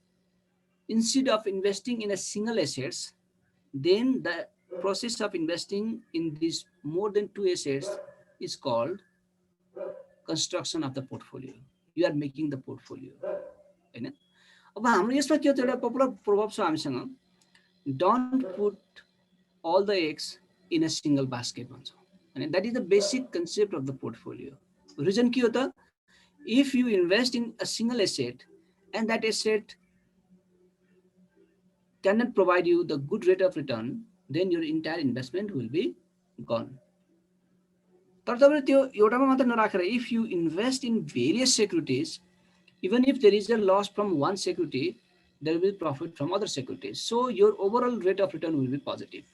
B: instead of investing in a single assets, then the process of investing in these more than 2 assets is called construction of the portfolio. You are making the portfolio. हैन? अब हाम्रो यसमा के हो? एउटा पपुलर प्रोभर्ब छ हामीसँग, don't put all the eggs in a single basket भन्छ। And that is the basic concept of the portfolio. Reason के हो त? If you invest in a single asset and that asset cannot provide you the good rate of return, then your entire investment will be gone. तर तपाईले त्यो एउटामा मात्र नराखेर, if you invest in various securities, even if there is a loss from one security, there will be profit from other securities. So your overall rate of return will be positive.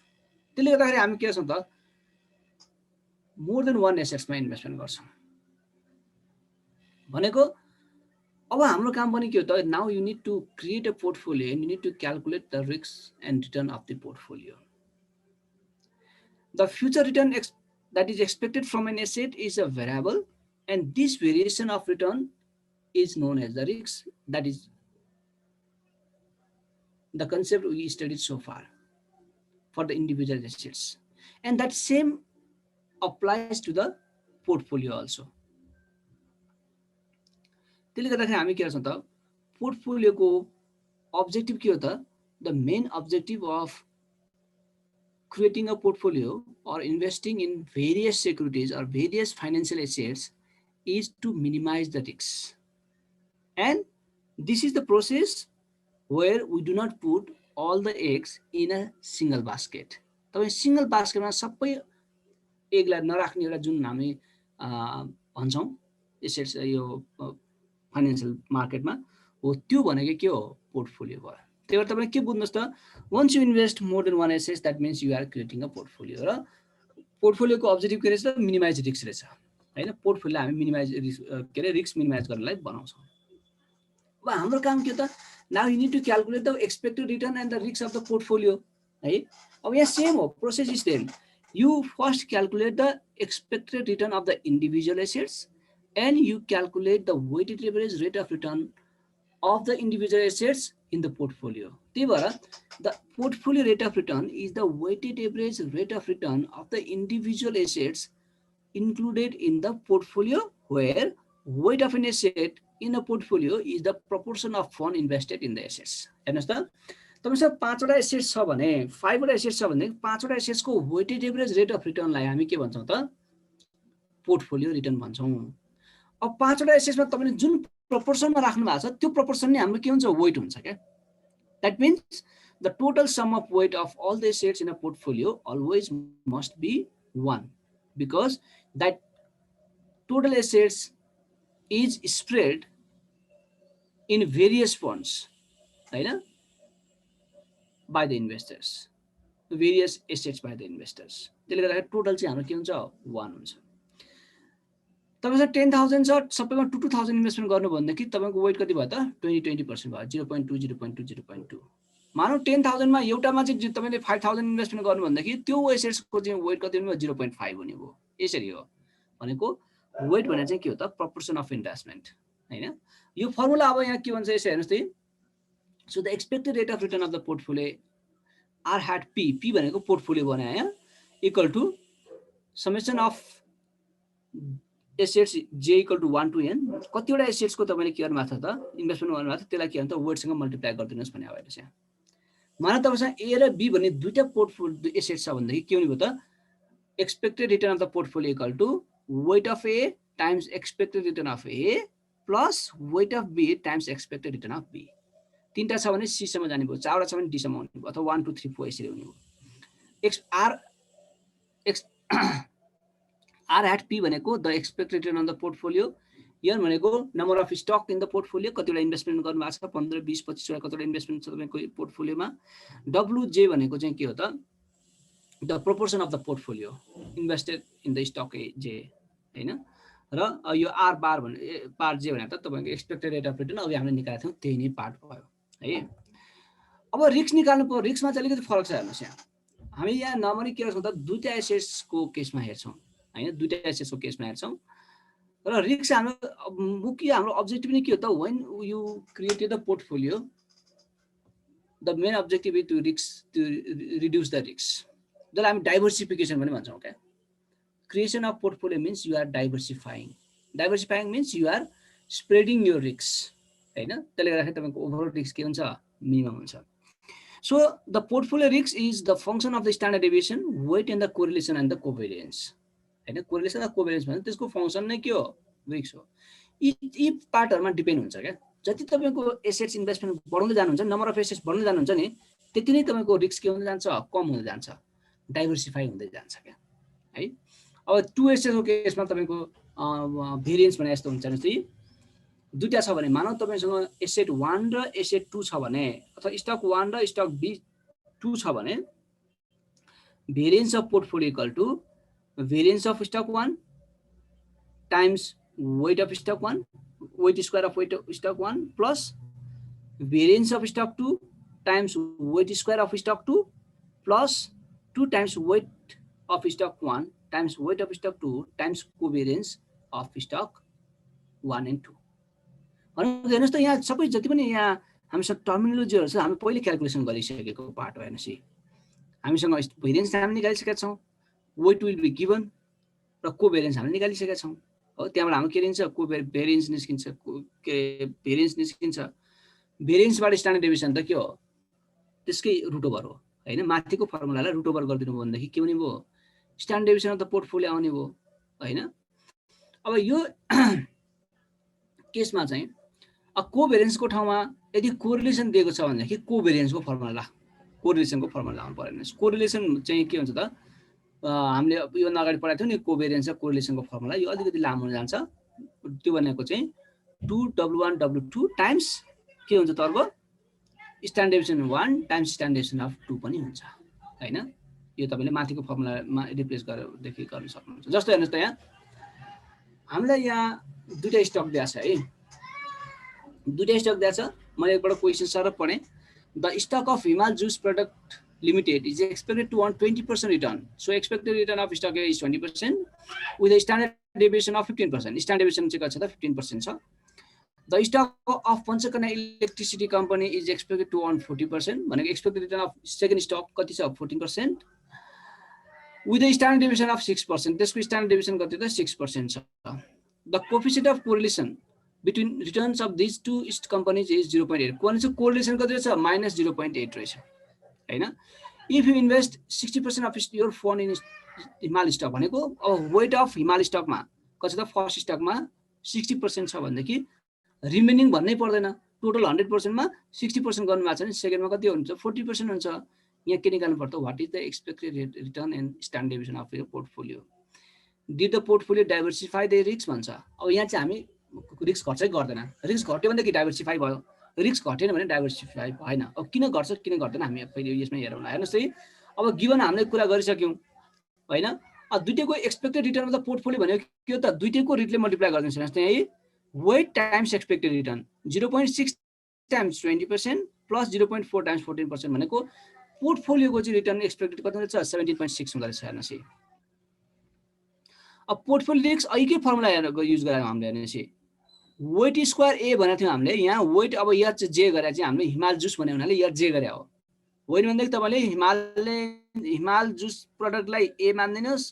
B: त्यसले गर्दाखेरि हामी के गर्छौं त? मोर देन वान एसेट्समा इन्भेस्टमेन्ट गर्छौं भनेको। अब हाम्रो काम पनि के हो त? Now you need to create a portfolio and you need to calculate the risk and return of the portfolio. The future return that is expected from an asset is a variable, and this variation of return is known as the risk. That is the concept we studied so far for the individual assets, and that same applies to the portfolio also. त्यसले गर्दाखेरि हामी के गर्छौं त? पोर्टफोलियोको अब्जेक्टिभ के हो त? The main objective of creating a portfolio or investing in various securities or various financial assets is to minimize the risks. And this is the process where we do not put all the eggs in a single basket. तपाईं सिंगल बास्केटमा सबै एगलाई नराख्ने एउटा जुन हामी भन्छौं एसेट्स यो फाइनान्शियल मार्केटमा हो, त्यो भनेको के हो? पोर्टफोलियो भयो। त्यही भएर तपाईले के बुझ्नुस् त? once you invest more than one assets, that means you are creating a portfolio. र पोर्टफोलियोको अब्जेक्टिभ के रहेछ? मिनिमाइज रिस्क रहेछ हैन। पोर्टफोलियो हामी मिनिमाइज के रे रिस्क मिनिमाइज गर्नलाई बनाउँछौं। अब हाम्रो काम के हो त? Now you need to calculate the expected return and the risk of the portfolio है। अब यहाँ सेम हो, process is same. You first calculate the expected return of the individual assets and you calculate the weighted average rate of return of the individual assets in the portfolio. The portfolio rate of return is the weighted average rate of return of the individual assets included in the portfolio, where weight of an asset in a portfolio is the proportion of fund invested in the assets. Understand? तपाईसँग 5 वटा एसेट्स छ भने 5 वटा एसेट्स छ भने 5 वटा एसेट्स को weighted average rate of return लाई हामी के भन्छौं त? पोर्टफोलियो रिटर्न भन्छौं। अब 5 वटा एसेट्समा तपाईले जुन प्रोपोर्सनमा राख्नु भएको छ त्यो प्रोपोर्सन नै हाम्रो के हुन्छ? वेट हुन्छ के। That means the total sum of weight of all the assets in a portfolio always must be 1, because that total assets is spread in various funds, हैन? By the investors, various assets by the investors. त्यसले गर्दा टोटल चाहिँ हाम्रो के हुन्छ? 1 हुन्छ। तपाईसँग 10,000 छ, सबैमा 2,000 इन्भेस्टमेन्ट गर्नु भन्दाखेरि तपाईको वेट कति भयो त? 20% भयो। 0.2 0.2 0.2। मानौ 10,000 मा एउटामा चाहिँ तपाईले 5,000 इन्भेस्टमेन्ट गर्नु भन्दाखेरि त्यो एसेट्सको चाहिँ वेट कति हुने भयो? 0.5 हुने भयो। यसरी हो भनेको वेट भने चाहिँ के हो त? प्रोपोर्सन अफ इन्भेस्टमेन्ट हैन। यो फर्मुला अब यहाँ के भन्छ यसो हेर्नुस् त। So the expected rate of return of the portfolio R hat P भनेको पोर्टफोलियो बनाए हैन, equal to summation of assets J equal to 1 to n। कतिवटा एसेट्स को तपाईले के गर्नु भएको छ त? इन्भेस्टमेन्ट गर्नु भएको छ, त्यसलाई के भन्छ? वेट सँग मल्टिप्लाई गर्दिनुस् भन्ने आएको छ। मानौ तपाईसँग A र B भन्ने दुईटा पोर्टफोलियो एसेट्स छ भन्दाखेरि के हुने भयो त? Expected return of the portfolio equal to weight of A times expected return of A plus weight of B times expected return of B. तीनटा छ भने C सम्म जाने भयो, चारवटा छ भने D सम्म हुने भयो, अथवा 1 2 3 4 यसरी हुने भयो। R hat P भनेको the expected return on the portfolio, N भनेको number of stock in the portfolio, कतिवटा इन्भेस्टमेन्ट गर्नु भएको छ, 15 20 25 वटा कतिवटा इन्भेस्टमेन्ट छ तपाईको पोर्टफोलियोमा। WJ भनेको चाहिँ के हो त, the proportion of the portfolio invested in the stock J हैन। र यो R बार भने पार्ट J भनेको त तपाईको एक्सपेक्टेड रेट अफ रिटर्न, अघि हामीले निकालेको थियौं त्यही नै पार्ट भयो है। अब रिस्क निकाल्नु पर्यो, रिस्कमा चाहिँ अलिकति फरक छ हेर्नुस्। यहाँ हामी यहाँ नर्मली के गर्छौं त, दुईटा एसेट्सको केसमा हेर्छौं हैन, दुईटा एसेट्सको केसमा हेर्छौं। र रिस्क हाम्रो मुख्य हाम्रो अब्जेक्टिभ नै के हो त, when you created the portfolio the main objective is to reduce the risk, जसलाई हामी डाइभर्सिफिकेसन पनि भन्छौं क्या। Creation of portfolio means you are diversifying, diversifying means you are spreading your risk हैन। त्यसले गर्दाखेरि तपाईको ओभरअल रिस्क के हुन्छ, मिनिमम हुन्छ। So the portfolio risk is the function of the standard deviation, weight and the correlation and the covariance. हैन, कोरिलेसन र कोभेरियन्स भन्छ त्यसको फंक्सन नै के हो, रिस्क हो। यी पार्टहरुमा डिपेन्ड हुन्छ क्या। जति तपाईको एसेट्स इन्भेस्टमेन्ट बढाउँदै जानुहुन्छ, नम्बर अफ एसेट्स बढ्दै जानुहुन्छ नि, त्यति नै तपाईको रिस्क के हुँदै जान्छ, कम हुँदै जान्छ, डाइभर्सिफाई हुँदै जान्छ क्या है। अब टु एसेट्सको केसमा तपाईको भेरिएन्स भने यस्तो हुन्छ नि, दुईटा छ भने मानौ तपाईसँग एसेट 1 र एसेट 2 छ भने, अथवा स्टक 1 र स्टक B2 छ भने, variance of portfolio equal to variance of stock 1 times weight of stock 1, weight square of weight of stock 1 plus variance of stock 2 times weight square of stock 2 plus 2 times weight of stock 1 times weight of stock 2 times covariance of stock 1 and 2। हेर्नुस् त, यहाँ सबै जति पनि यहाँ हामीसँग टर्मिनोलोजीहरु छ, हामी पहिले क्याल्कुलेसन गरिसकेको पार्ट हो। हेर्नुस्, हामीसँग भेरिएन्स हामी निकालिसकेका छौं, वेट विल बी गिवन र कोभेरियन्स हामीले निकालिसकेका छौं हो। त्यहाँबाट हामी के लिन्छ, भेरिएन्स निस्किन्छ, भेरिएन्स निस्किन्छ। भेरिएन्सबाट स्ट्यान्डर्ड डेभिएसन त के हो, त्यसकै रुट ओभर हो हैन। माथिको फर्मुलालाई रुट ओभर गरिदिनु भयो भनेदेखि के हुने भयो, standard deviation of the portfolio आउने भयो हैन। अब यो केसमा चाहिँ कोभेरियन्सको ठाउँमा यदि कोरिलेसन दिएको छ भनेदेखि कोभेरियन्सको फर्मुला, कोरिलेसनको फर्मुला लाउनु पर्यो। कोरिलेसन चाहिँ के हुन्छ त, हामीले यो अगाडि पढाएको थियौं नि, कोभेरियन्स र कोरिलेसनको फर्मुला, यो अलिकति लामो हुन जान्छ। त्यो भनेको चाहिँ 2W1 W2 टाइम्स के हुन्छ त, अर्को standard deviation 1 times standard deviation of 2 पनि हुन्छ हैन। यो तपाईले माथिको फर्मुलामा रिप्लेस गरेर देखि गर्न सक्नुहुन्छ। जस्तो हेर्नुस् त, यहाँ हामीलाई यहाँ दुईटा स्टक दिएको छ है, दुईटा स्टक दिएको छ। मैले एकबाट क्वेशन सर पढेँ, the stock of Himal juice product limited is expected to earn 20% return, so expected return of stock is 20% with a standard deviation of 15%। Standard deviation चाहिँ कति छ त, 15% छ। The stock of Panchakanya electricity company is expected to earn 40%, भनेको expected return of second stock कति छ, 14% with a standard deviation of 6%. त्यसको स्ट्यान्डर्ड डेभिएसन कति त, 6% छ। The coefficient of correlation between returns of these two companies is 0.8. Correlation कति छ, -0.8 रहेछ हैन। If you invest 60% of your fund in हिमाल स्टक भनेको, अब वेट अफ हिमाल स्टकमा कति त, फर्स्ट स्टकमा 60% छ भनेदेखि रिमेनिङ भन्नै पर्दैन, टोटल 100% मा 60% गर्नु भएको छ भने सेकेन्डमा कति हुन्छ, 40% हुन्छ। यहाँ के निकाल्नु पर्छ, what is the expected return and standard deviation of your portfolio, did the portfolio diversify the risk भन्छ। अब यहाँ चाहिँ हामी रिस्क घट्छ कि गर्दैन, रिस्क घट्यो भनेदेखि डाइभर्सिफाई भयो, रिस्क घटेन भने डाइभर्सिफाई भएन। अब किन घट्छ किन घट्दैन हामी पहिले यसमा हेरौँ। हेर्नुस् है, अब गिवन हामीले कुरा गरिसक्यौं हैन। अब दुईटैको expected return of the portfolio भनेको के हो त, दुईटैको रेटले मल्टिप्लाई गरिदिन्छ। जस्तै है, weight times expected return 0.6 times 20% plus 0.4 times 14% भनेको पोर्टफोलियोको चाहिँ रिटर्न एक्सपेक्टेड कति हुन्छ, 17.6 हुँदो रहेछ। हेर्नुस् है, अब पोर्टफोलियो रिस्क अहिलेकै फर्मुला युज गरेर हामीले हेर्नुस् है, वेट स्क्वायर ए भनेको थियौँ हामीले, यहाँ वेट अब यहाँ चाहिँ जे गरे चाहिँ हामीले हिमाल जुस भन्ने हुनाले यहाँ जे गरे हो। वेट भनेदेखि तपाईले हिमाल जुस प्रोडक्टलाई ए मान्दिनुस्,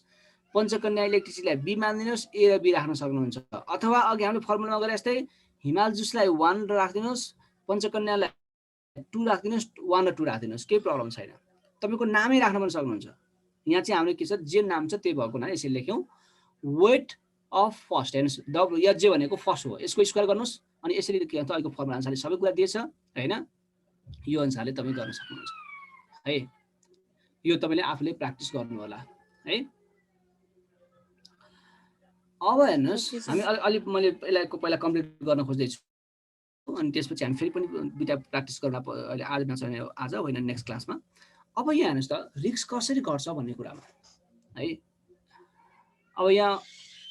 B: पञ्चकन्या इलेक्ट्रिसिटीलाई बी मान्दिनुस्, ए र बी राख्न सक्नुहुन्छ। अथवा अघि हामीले फर्मुलामा गरे जस्तै हिमाल जुसलाई 1 राख्दिनुस्, पञ्चकन्यालाई 2 राख्दिनुस्, 1 र 2 राख्दिनुस्, केही प्रब्लम छैन। तपाईको नामै राख्न पनि सक्नुहुन्छ। यहाँ चाहिँ हामीले के छ, जे नाम छ त्यही भएको हुनाले यसरी लेख्यौं, वेट अफ फर्स्ट हेर्नुहोस् WJ भनेको फर्स्ट हो, यसको स्क्वायर गर्नुहोस् अनि यसरी के भन्छ अहिलेको फर्मुला अनुसारले सबै कुरा दिएछ हैन, यो अनुसारले तपाईँ गर्न सक्नुहुन्छ है। यो तपाईँले आफूले प्र्याक्टिस गर्नु होला है। अब हेर्नुहोस् हामी अलि मैले पहिला कम्प्लिट गर्न खोज्दैछु अनि त्यसपछि हामी फेरि पनि दुईटा प्र्याक्टिस गर्न अहिले आज नसक्ने आज होइन नेक्स्ट क्लासमा। अब यहाँ हेर्नुहोस् त रिस्क कसरी घट्छ भन्ने कुरामा है। अब यहाँ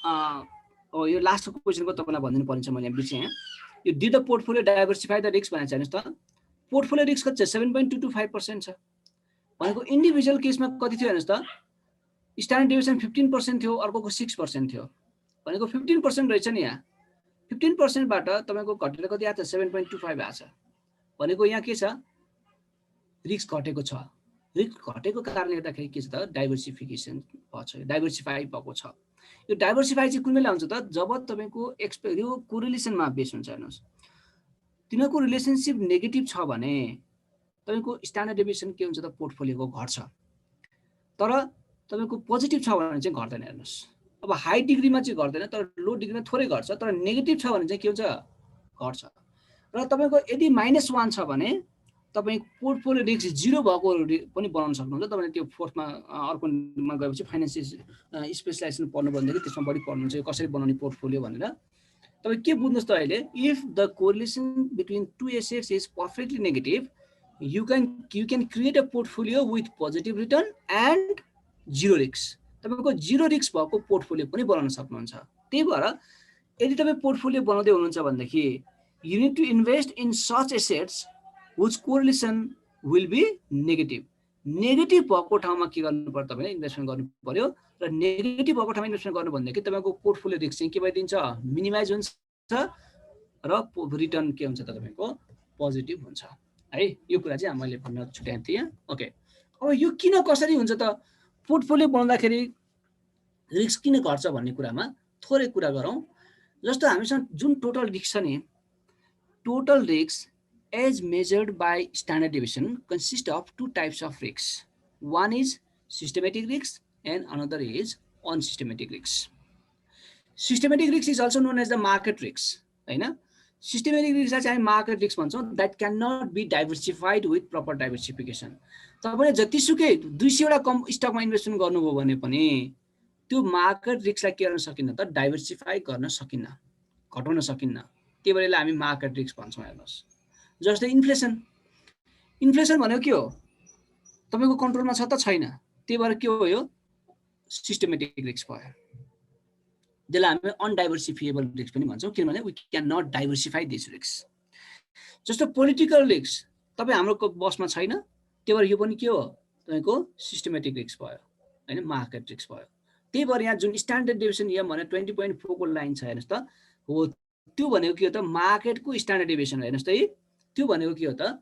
B: अब यो लास्टको क्वेसनको तपाईँलाई भनिदिनु पर्ने छ मैले बिर्सेँ यहाँ। यो did the portfolio diversify the risk भनेर चाहिँ हेर्नुहोस् त पोर्टफोलियो रिस्क कति छ 7.225% छ भनेको इन्डिभिजुअल केसमा कति थियो हेर्नुहोस् त स्ट्यान्डर्ड डेभिएसन 15% थियो, अर्कोको 6% थियो भनेको 15% रहेछ नि यहाँ। 15% बाट तपाईँको घटेर कति आएको छ 7.25 आएको छ भनेको यहाँ के छ रिस्क घटेको छ। रिस्क घटेको कारणले गर्दाखेरि के छ त डाइभर्सिफिकेसन भएको छ, डाइभर्सिफाई भएको छ। यो डाइभर्सिफाई चाहिँ कुन बेला हुन्छ त जब तपाईँको यो कोरिलेसनमा बेस हुन्छ। हेर्नुहोस् तिनीहरूको रिलेसनसिप नेगेटिभ छ भने तपाईँको स्ट्यान्डर्ड डेभिएसन के हुन्छ त पोर्टफोलियोको घट्छ, तर तपाईँको पोजिटिभ छ भने चाहिँ घट्दैन। हेर्नुहोस् अब हाई डिग्रीमा चाहिँ घट्दैन तर लो डिग्रीमा थोरै घट्छ, तर नेगेटिभ छ भने चाहिँ के हुन्छ घट्छ। र तपाईँको यदि -1 छ भने तपाईँ पोर्टफोलियो रिस्क 0 भएको पनि बनाउन सक्नुहुन्छ। तपाईँले त्यो फोर्थमा अर्कोमा गएपछि फाइनेन्सियल स्पेसलाइजेसन पढ्नु भन्दाखेरि त्यसमा बढी पढ्नुहुन्छ यो कसरी बनाउने पोर्टफोलियो भनेर। तपाईँ के बुझ्नुहोस् त अहिले if the correlation between two assets is perfectly negative you can create a portfolio with positive return and zero risk। तपाईको zero risk भएको पोर्टफोलियो पनि बनाउन सक्नुहुन्छ। त्यही भएर यदि तपाईँ पोर्टफोलियो बनाउँदै हुनुहुन्छ भनेदेखि you need to invest in such assets whose correlation will be negative। Negative भएको ठाउँमा के गर्नु पर्छ तपाईले इन्भेस्टमेन्ट गर्नु पर्यो र नेगेटिभ भएको ठाउँमा इन्भेस्टमेन्ट गर्नु भन्दाखेरि तपाईको पोर्टफोलियो रिस्क चाहिँ के भइदिन्छ मिनिमाइज हुन्छ र रिटर्न के हुन्छ त तपाईको पोजिटिभ हुन्छ है। यो कुरा चाहिँ मैले भन्न छुट्याएको थिएँ। ओके अब यो किन कसरी हुन्छ त पोर्टफोलियो बनाउँदाखेरि रिस्क किन घट्छ भन्ने कुरामा थोरै कुरा गरौँ। जस्तो हामीसँग जुन टोटल रिस्क छ नि total risk as measured by standard deviation consists of two types of risks. One is systematic risk and another is unsystematic risk. Systematic risk is also known as the market risk. Right? Systematic risk is market risk that cannot be diversified with proper diversification. तपाईले जतिसुकै 200 वटा स्टकमा इन्भेस्टमेन्ट गर्नुभयो भने पनि त्यो मार्केट रिस्कलाई के गर्न सकिन्न त डाइभर्सिफाई गर्न सकिन्न, घटाउन सकिन्न। त्यही भएर हामी मार्केट रिस्क भन्छौँ। हेर्नुहोस् जस्तै इन्फ्लेसन भनेको के हो तपाईको कन्ट्रोलमा छ त छैन, त्यही भएर के हो यो सिस्टमेटिक रिस्क भयो। जसलाई हामी अनडाइभर्सिफाइएबल रिस्क पनि भन्छौँ किनभने we can not diversify this risk. जस्तो पोलिटिकल रिस्क तपाईँ हाम्रो बसमा छैन, त्यही भएर यो पनि के हो तपाईको सिस्टमेटिक रिस्क भयो हैन, मार्केट रिस्क भयो। त्यही भएर यहाँ जुन स्ट्यान्डर्ड डेभिएसन यहाँ भने 20.4 को लाइन छ हेर्नुस् त हो त्यो भनेको के हो त मार्केटको स्ट्यान्डर्ड डेभिएसन हो। हेर्नुस् त त्यो भनेको के हो त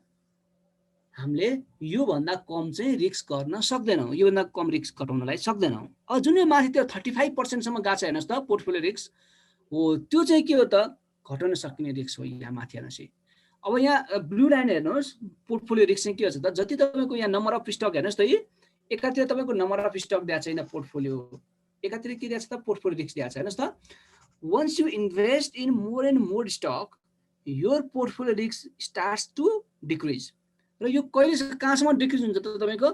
B: हामीले यो भन्दा कम चाहिँ रिस्क गर्न सक्दैनौँ, यो भन्दा कम रिस्क घटाउनलाई सक्दैनौँ। अब जुन यो माथि त्यो 35% सम्म गएको छ हेर्नुस् त पोर्टफोलियो रिस्क हो त्यो चाहिँ के हो त घटाउन सकिने रिस्क हो। यहाँ माथि हेर्नुस् अब यहाँ ब्लू लाइन हेर्नुहोस् पोर्टफोलियो रिस्क चाहिँ के हुन्छ त जति तपाईको यहाँ नम्बर अफ स्टक हेर्नुहोस् त एकातिर तपाईको नम्बर अफ स्टक दिएको छैन पोर्टफोलियो, एकातिर के दिएको छ त पोर्टफोलियो रिस्क दिएको छ। हेर्नुहोस् त once you invest in more and more stock your portfolio risk starts to decrease। र यो कहिले कहाँसम्म डिक्रिज हुन्छ त तपाईको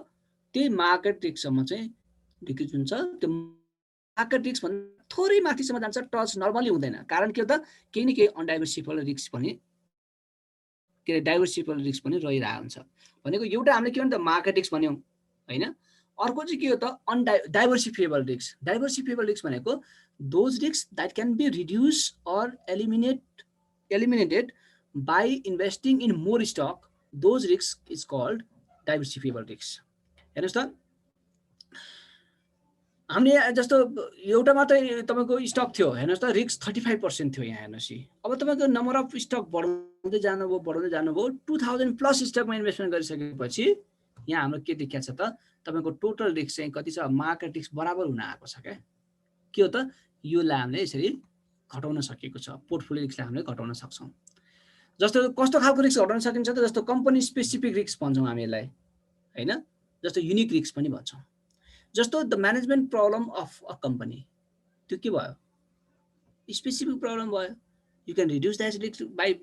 B: त्यही मार्केट रिस्कसम्म चाहिँ डिक्रिज हुन्छ। त्यो मार्केट रिस्क भन्दा थोरै माथिसम्म जान्छ, टच नर्मली हुँदैन। कारण के हो त केही न केही अनडाइभर्सिफाइबल रिस्क पनि के डाइभर्सिफाइबल रिस्क पनि रहिरहेको हुन्छ। भनेको एउटा हामीले के भन्छ त मार्केट रिस्क भन्यौँ हैन, अर्को चाहिँ के हो त डाइभर्सिफाइबल रिस्क। डाइभर्सिफाइबल रिस्क भनेको those risks that can be reduced or eliminated by investing in more stock, those risks is called diversifiable risks। हेर्नुस् त हामीले जस्तो एउटा मात्रै तपाईको स्टक थियो हेर्नुस् त रिस्क 35% थियो। यहाँ हेर्नुस् अब तपाईको नम्बर अफ स्टक बढाउँदै जानुभयो 2000 प्लस स्टकमा इन्भेस्टमेन्ट गरिसकेपछि यहाँ हाम्रो के देखिया छ त तपाईको टोटल रिस्क चाहिँ कति छ मार्केट रिस्क बराबर हुन आएको छ। के हो त योलाई हामीले यसरी घटाउन सकेको छ, पोर्टफोलियो रिस्कलाई हामीले घटाउन सक्छौँ। जस्तो कस्तो खालको रिस्क घटाउन सकिन्छ त जस्तो कम्पनी स्पेसिफिक रिस्क भन्छौँ हामी यसलाई हैन, जस्तो युनिक रिस्क पनि भन्छौँ। जस्तो the management problem of a company त्यो के भयो स्पेसिफिक प्रब्लम भयो you can reduce the acid risk by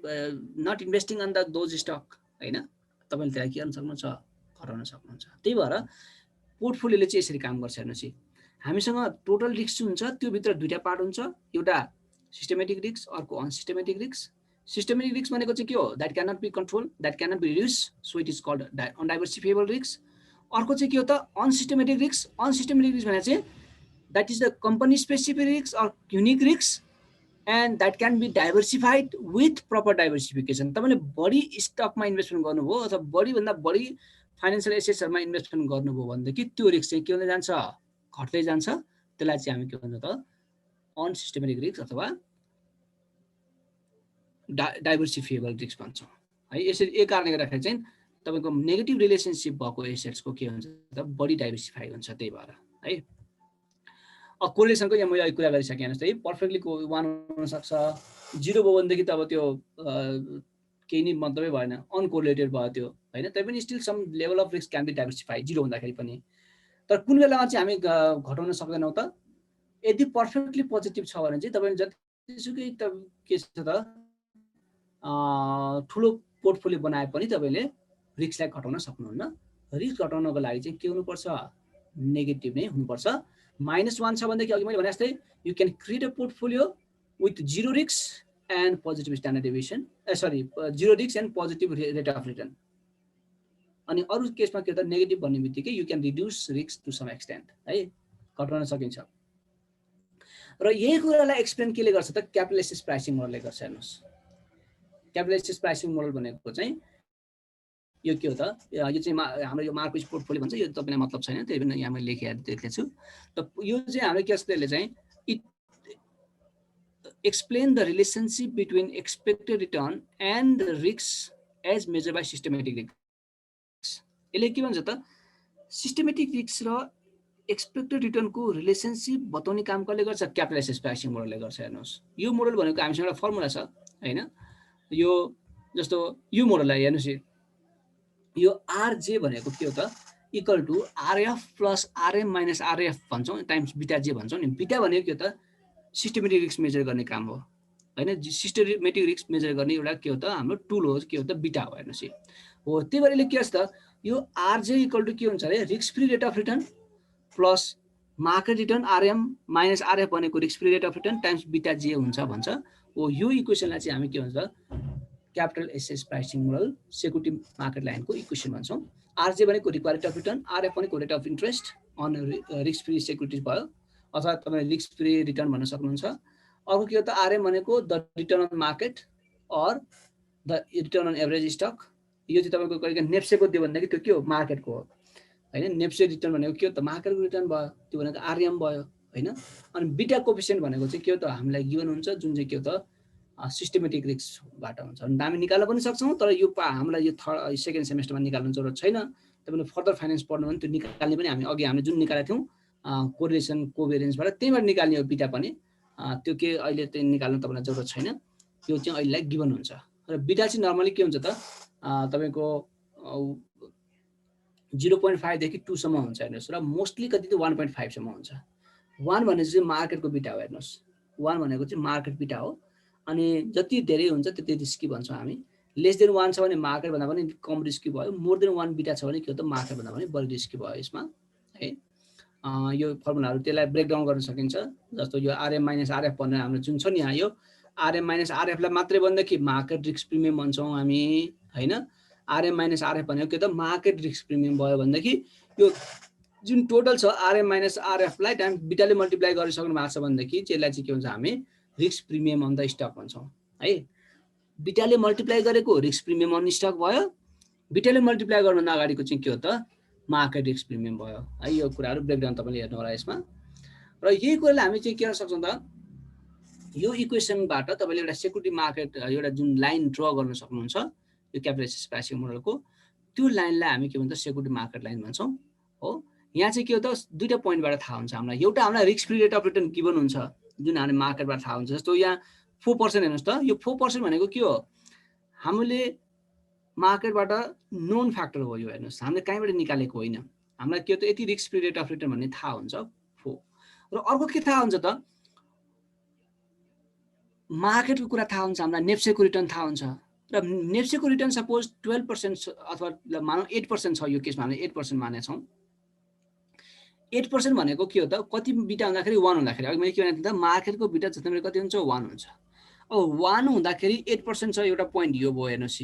B: not investing on the those stock होइन तपाईँले त्यसलाई के गर्न सक्नुहुन्छ घटाउन सक्नुहुन्छ त्यही भएर पोर्टफोलियोले चाहिँ यसरी काम गर्छ हेर्नुहोस् हामीसँग टोटल रिस्क हुन्छ त्यो भित्र दुईटा पार्ट हुन्छ एउटा सिस्टमेटिक रिस्क अर्को अनसिस्टमेटिक रिस्क सिस्टमेटिक रिस्क भनेको चाहिँ के हो that can not be control that can not be reduce so it is called undiversifiable risk अर्को चाहिँ के हो त अनसिस्टमेटिक रिस्क भने चाहिँ that is the company specific risk or unique risk and that can be diversified with proper diversification तपाईँले बढी स्टकमा इन्भेस्टमेन्ट गर्नुभयो अथवा बढीभन्दा बढी फाइनेन्सियल एसेट्सहरूमा इन्भेस्टमेन्ट गर्नुभयो भनेदेखि त्यो रिस्क चाहिँ के हुँदै जान्छ घट्दै जान्छ त्यसलाई चाहिँ हामी के भन्छ त अनसिस्टमेटिक रिस्क अथवा डाइभर्सिफाइबल रिस्क भन्छौँ है यसरी एक कारणले गर्दाखेरि चाहिँ तपाईँको नेगेटिभ रिलेसनसिप भएको एसेट्सको के हुन्छ त बढी डाइभर्सिफाई हुन्छ त्यही भएर है कोरिलेसनको यहाँ मैले अहिले कुरा गरिसकेँ हेर्नुहोस् है पर्फेक्टली 1 हुनसक्छ 0 भयो भनेदेखि त अब त्यो केही नै मतलबै भएन अनकोरिलेटेड भयो त्यो होइन तैपनि still some level of risk can be diversify 0 हुँदाखेरि पनि तर कुन बेलामा चाहिँ हामी घटाउन सक्दैनौँ त यदि पर्फेक्टली पोजिटिभ छ भने चाहिँ तपाईँले जतिसुकै त के छ त ठुलो पोर्टफोलियो बनाए पनि तपाईँले रिस्कलाई घटाउन सक्नुहुन्न रिस्क घटाउनको लागि चाहिँ के हुनुपर्छ नेगेटिभ नै हुनुपर्छ -1 छ भनेदेखि अघि मैले भने जस्तै you can create a portfolio with 0 risk and positive standard deviation 0 risk and positive rate of return अनि अरू केसमा के हो त नेगेटिभ भन्ने बित्तिकै you can reduce risk to some extent है घटाउन सकिन्छ र यही कुरालाई एक्सप्लेन केले गर्छ त क्यापिटल एसेट प्राइसिङ मोडलले गर्छ हेर्नुहोस् क्यापिटल एसेट प्राइसिङ मोडल भनेको चाहिँ यो के हो त यो चाहिँ हाम्रो यो मार्केट पोर्टफोलियो भन्छ यो तपाईँलाई मतलब छैन त्यही पनि यहाँ मैले लेखेको छु त यो चाहिँ हाम्रो के छ त्यसले चाहिँ it explain the relationship between expected return and the risk as measure by systematic risk यसले के भन्छ त सिस्टमेटिक रिस्क र एक्सपेक्टेड रिटर्नको रिलेसनसिप बताउने काम कसले गर्छ क्यापिटल एसेट प्राइसिङ मोडलले गर्छ हेर्नुहोस् यो मोडल भनेको हामीसँग एउटा फर्मुला छ हैन यो जस्तो यो मोडललाई हेर्नुहोस् यो आरजे भनेको के हो त equal to RF plus RM minus RF भन्छौँ टाइम्स बिटा जे भन्छौँ नि बिटा भनेको के हो त सिस्टमेटिक रिस्क मेजर गर्ने काम हो हैन सिस्टमेटिक रिस्क मेजर गर्ने एउटा के हो त हाम्रो टुल हो के हो त बिटा हो हेर्नुहोस् हो त्यही भएर यसले के छ त यो आरजे इक्वल टु के हुन्छ अरे risk free rate of return plus market return RM minus RF भनेको risk free rate of return times beta जे हुन्छ भन्छ हो यो इक्वेसनलाई चाहिँ हामी के भन्छ capital asset pricing model security market लाइनको इक्वेसन भन्छौँ आरजे भनेको required rate of return RF भनेको rate of interest on risk free securities भयो अथवा तपाईँ रिस्क फ्री रिटर्न भन्न सक्नुहुन्छ अर्को के हो त आरएम भनेको the return on market or the return on average stock यो चाहिँ तपाईँको कहिले नेप्सेको दियो भनेदेखि त्यो के हो मार्केटको हो हैन नेप्से रिटर्न भनेको के हो त मार्केटको रिटर्न भयो त्यो भनेको आरएम भयो हैन अनि बिटा कोफिसिएन्ट भनेको चाहिँ के हो त हामीलाई गिभन हुन्छ जुन चाहिँ के हो त सिस्टमेटिक रिस्कबाट हुन्छ अनि हामी निकाल्न पनि सक्छौँ तर यो हामीलाई यो सेकेन्ड सेमेस्टरमा निकाल्नु जरुरत छैन तपाईले फर्दर फाइनान्स पढ्नु भने त्यो निकाल्ने पनि हामी अघि हामीले जुन निकालेको थियौँ कोरिलेसन कोभेरियन्सबाट त्यहीबाट निकाल्ने हो बिटा पनि त्यो के अहिले चाहिँ निकाल्नु तपाईलाई जरुरत छैन यो चाहिँ अहिलेलाई गिभन हुन्छ र बिटा चाहिँ नर्मली के हुन्छ त तपाईको 0.5 देखि 2 सम्म हुन्छ हेर्नुस् र मोस्टली कति त 1.5 सम्म हुन्छ 1 भनेको चाहिँ मार्केटको बिटा हो हेर्नुस् 1 भनेको चाहिँ मार्केट बिटा हो अनि जति धेरै हुन्छ त्यति रिस्की भन्छौँ हामी लेस देन 1 छ भने मार्केट भन्दा पनि कम रिस्की भयो मोर देन 1 बिटा छ भने के हो त मार्केट भन्दा पनि बढी रिस्की भयो यसमा है यो फर्मुलाहरु त्यसलाई ब्रेक डाउन गर्न सकिन्छ जस्तो यो आरएम माइनस आरएफ भनेर हाम्रो जुन छ नि यहाँ यो आरएम माइनस आरएफ लाई मात्रै भन्दाखेरि मार्केट रिस्क प्रिमियम भन्छौँ हामी हैन आरएम माइनस आरएफ भनेको के त मार्केट रिस्क प्रिमियम भयो भनेदेखि यो जुन टोटल छ आरएम माइनस आरएफ लाई टाइम बिटाले मल्टिप्लाई गरिसक्नु भएको छ भनेदेखि त्यसलाई चाहिँ के हुन्छ हामी risk premium on the stock भन्छौँ है बिटाले मल्टिप्लाई गरेको रिस्क प्रिमियम अन स्टक भयो बिटाले मल्टिप्लाई गर्नु अगाडिको चाहिँ के हो त मार्केट रिस्क प्रिमियम भयो है यो कुराहरु ब्रेकडाउन तपाईले हेर्नु होला यसमा र यही कुरालाई हामी चाहिँ के गर्न सक्छौं त यो इक्वेसनबाट तपाईले एउटा सेक्युरिटी मार्केट एउटा जुन लाइन ड्रा गर्न सक्नुहुन्छ यो क्यापिटल एसेट प्राइसिङ मोडलको त्यो लाइनलाई हामी के भन्छ सेक्युरिटी मार्केट लाइन भन्छौं हो यहाँ चाहिँ के हो त दुईटा पोइन्टबाट थाहा हुन्छ हामीलाई एउटा हामीलाई risk free rate of return given हुन्छ जुन हामी मार्केटबाट थाहा हुन्छ जस्तो यहाँ 4% हेर्नुस् त यो 4% भनेको के हो हामीले मार्केटबाट नोन फ्याक्टर हो यो हेर्नुस् हामीले कहीँबाट निकालेको होइन हामीलाई के हो त यति risk free rate of return भन्ने थाहा हुन्छ र अर्को के थाहा हुन्छ त मार्केटको कुरा थाहा हुन्छ, हामीलाई नेप्सेको रिटर्न थाहा हुन्छ र नेप्सेको रिटर्न सपोज 12% अथवा मानौँ 8% छ, यो केसमा हामीले 8% मानेछौँ। 8% भनेको के हो त, कति बिटा हुँदाखेरि 1 हुँदाखेरि, अघि मैले के भनेको थिएँ त, मार्केटको बिटा जति कति हुन्छ 1 हुन्छ। अब 1 हुँदाखेरि 8% छ, एउटा पोइन्ट यो भयो हेर्नुहोस्।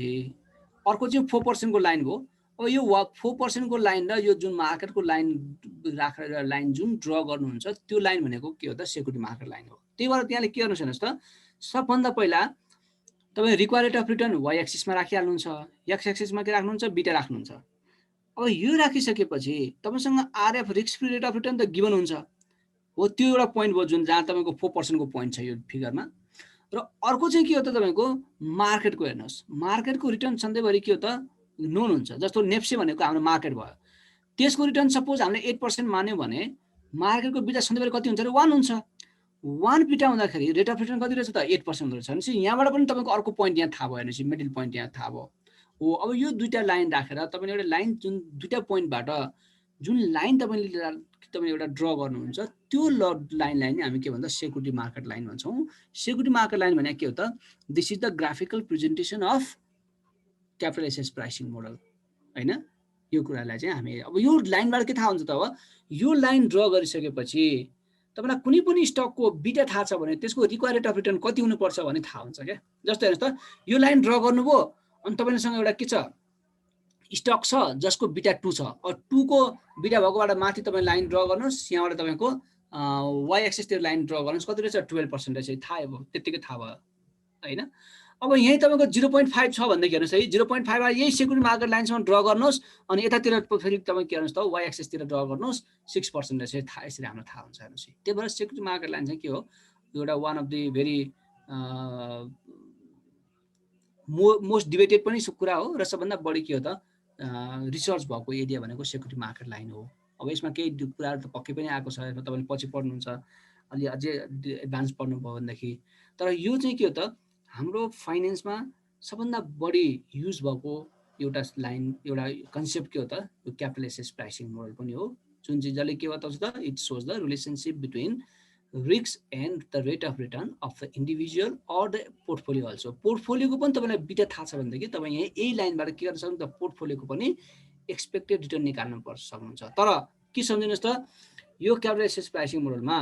B: अर्को चाहिँ 4% को लाइन भयो। अब यो 4% को लाइन र यो जुन मार्केटको लाइन राखेर लाइन जुन ड्र गर्नुहुन्छ त्यो लाइन भनेको के हो त, सेक्युरिटी मार्केट लाइन हो। त्यही भएर त्यहाँले के गर्नुहोस् हेर्नुहोस् त, सबभन्दा पहिला तपाईँ required rate of return Y एक्सिसमा राखिहाल्नुहुन्छ, एक्स एक्सिसमा के राख्नुहुन्छ, बिटा राख्नुहुन्छ। अब यो राखिसकेपछि तपाईँसँग RF risk free rate of return त गिभन हुन्छ हो, त्यो एउटा पोइन्ट भयो जुन जहाँ तपाईँको 4% को पोइन्ट छ यो फिगरमा। र अर्को चाहिँ के हो त, तपाईँको मार्केटको हेर्नुहोस्, मार्केटको रिटर्न सधैँभरि के हो त, नोन हुन्छ। जस्तो नेप्से भनेको हाम्रो मार्केट भयो, त्यसको रिटर्न सपोज हामीले 8% मान्यो भने मार्केटको बिटा सधैँभरि कति हुन्छ अरे 1 हुन्छ। 1 बिटा हुँदाखेरि रेट अफ रिटर्न कति रहेछ त, 8% रहेछ। भनेपछि यहाँबाट पनि तपाईँको अर्को पोइन्ट यहाँ थाहा भयो हेर्नुहोस्, मिडल पोइन्ट यहाँ थाहा भयो हो। अब यो दुईटा लाइन राखेर तपाईँले एउटा लाइन जुन दुईटा पोइन्टबाट जुन लाइन तपाईले एउटा ड्र गर्नुहुन्छ त्यो लाइनलाई नै हामी के भन्छ, सेक्युरिटी मार्केट लाइन भन्छौँ। सेक्युरिटी मार्केट लाइन भने के हो त, this is the graphical presentation of capital assets pricing model हैन। यो कुरालाई चाहिँ हामी अब यो लाइनबाट के थाहा हुन्छ त, अब यो लाइन ड्र गरिसकेपछि तपाईलाई कुनै पनि स्टकको बिटा थाहा छ भने त्यसको रिक्वायर्ड रेट अफ रिटर्न कति हुनुपर्छ भने थाहा हुन्छ क्या। जस्तो हेर्नुहोस् त, यो लाइन ड्र गर्नुभयो अनि तपाईँसँग एउटा के छ, स्टक छ जसको बिटा 2 छ। और 2 को बिटा भएकोबाट माथि तपाईँ लाइन ड्र गर्नुहोस्, यहाँबाट तपाईँको वाइ एक्सिस त्यो लाइन ड्र गर्नुहोस्, कति रहेछ 12% रहेछ, थाहा भयो, त्यतिकै थाहा भयो हैन। अब यही तपाईँको 0.5 छ भनेदेखि हेर्नुहोस् है, 0.5 यही सेक्युरिटी मार्केट लाइनसम्म ड्र गर्नुहोस् अनि यतातिर फेरि तपाईँ के गर्नुहोस् त, वाइ एक्सिसतिर ड्र गर्नुहोस्, 6% रहेछ, थाहा यसरी हामीलाई थाहा हुन्छ हेर्नुहोस्। त्यही भएर सेक्युरिटी मार्केट लाइन चाहिँ के हो, एउटा one of the very most debated पनि कुरा हो र सबभन्दा बढी के हो त, रिसर्च भएको एरिया भनेको सेक्युरिटी मार्केट लाइन हो। अब यसमा केही कुराहरू त पक्कै पनि आएको छ, तपाईँले पछि पढ्नुहुन्छ, अलि अझै एडभान्स पढ्नुभयो भनेदेखि। तर यो चाहिँ के हो त, हाम्रो फाइनेन्समा सबभन्दा बढी युज भएको एउटा लाइन, एउटा कन्सेप्ट के हो त, यो क्यापिटल एसेट्स प्राइसिङ मोडल पनि हो, जुन चाहिँ जसले के बताउँछ त, it shows the relationship between risk and the rate of return of the individual or the portfolio also. पोर्टफोलियोको पनि तपाईँलाई बिटा थाहा छ भनेदेखि तपाईँ यही लाइनबाट के गर्न सक्नुहुन्छ, पोर्टफोलियोको पनि एक्सपेक्टेड रिटर्न निकाल्नु सक्नुहुन्छ। तर के सम्झिनुहोस् त, यो क्यापिटल एसेट्स प्राइसिङ मोडलमा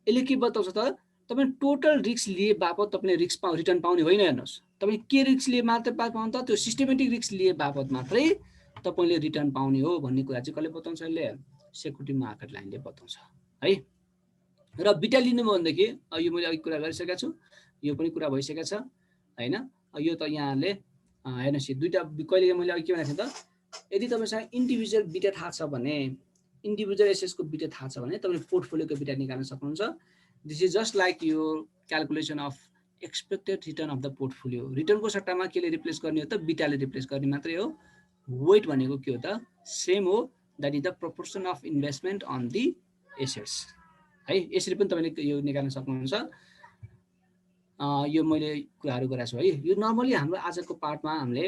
B: यसले के बताउँछ त, तपाईँ टोटल रिस्क लिए बापत तपाईँले रिस्क रिटर्न पाउने होइन। हेर्नुहोस्, तपाईँ के रिस्क लिए मात्र पाउनु त, त्यो सिस्टेमेटिक रिस्क लिए बापत मात्रै तपाईँले रिटर्न पाउने हो भन्ने कुरा चाहिँ कसले बताउँछ, यसले सेक्युरिटी मार्केट लाइनले बताउँछ है। र बिटा लिनुभयो भनेदेखि यो मैले अघि कुरा गरिसकेको छु, यो पनि कुरा भइसकेको छ हैन। यो त यहाँले हेर्नुहोस्, दुईटा कहिले मैले अघि के भनेको थिएँ त, यदि तपाईँसँग इन्डिभिजुअल बिटा थाहा छ भने, इन्डिभिजुअल एसेट्सको बिटा थाहा छ भने तपाईँले पोर्टफोलियोको बिटा निकाल्न सक्नुहुन्छ। दिस इज जस्ट लाइक यो calculation of expected return of the portfolio. रिटर्नको सट्टामा केले रिप्लेस गर्ने हो त, बिटाले रिप्लेस गर्ने मात्रै हो। वेट भनेको के हो त, सेम हो, that is the proportion of investment on the assets है। यसरी पनि तपाईँले यो निकाल्न सक्नुहुन्छ। यो मैले कुराहरू गरेको छु है। यो नर्मली हाम्रो आजको पार्टमा हामीले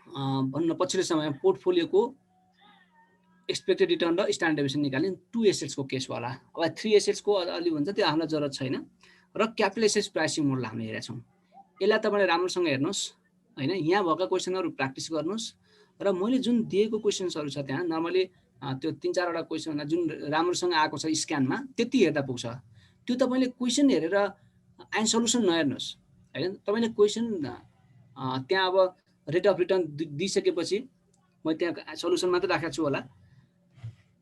B: भन्न पछिल्लो समयमा पोर्टफोलियोको एक्सपेक्टेड रिटर्न र स्ट्यान्डर्ड डेभिएसन निकाल्ने 2 एसेट्सको केस होला। अब 3 एसेट्सको अलि हुन्छ, त्यो हामीलाई जरुरत छैन। र क्यापिटल एसेट्स प्राइसिङ मोडल हामीले हेरेका छौँ। यसलाई तपाईँले राम्रोसँग हेर्नुहोस् हैन, यहाँ भएका क्वेसनहरू प्र्याक्टिस गर्नुहोस्। र मैले जुन दिएको क्वेसन्सहरू छ त्यहाँ नर्मली त्यो 3-4वटा क्वेसन जुन राम्रोसँग आएको छ स्क्यानमा, त्यति हेर्दा पुग्छ। त्यो तपाईँले क्वेसन हेरेर सल्युसन नहेर्नुहोस् हैन। तपाईँले क्वेसन त्यहाँ अब रेट अफ रिटर्न दिइसकेपछि मैले त्यहाँ सल्युसन मात्रै राखेको छु होला,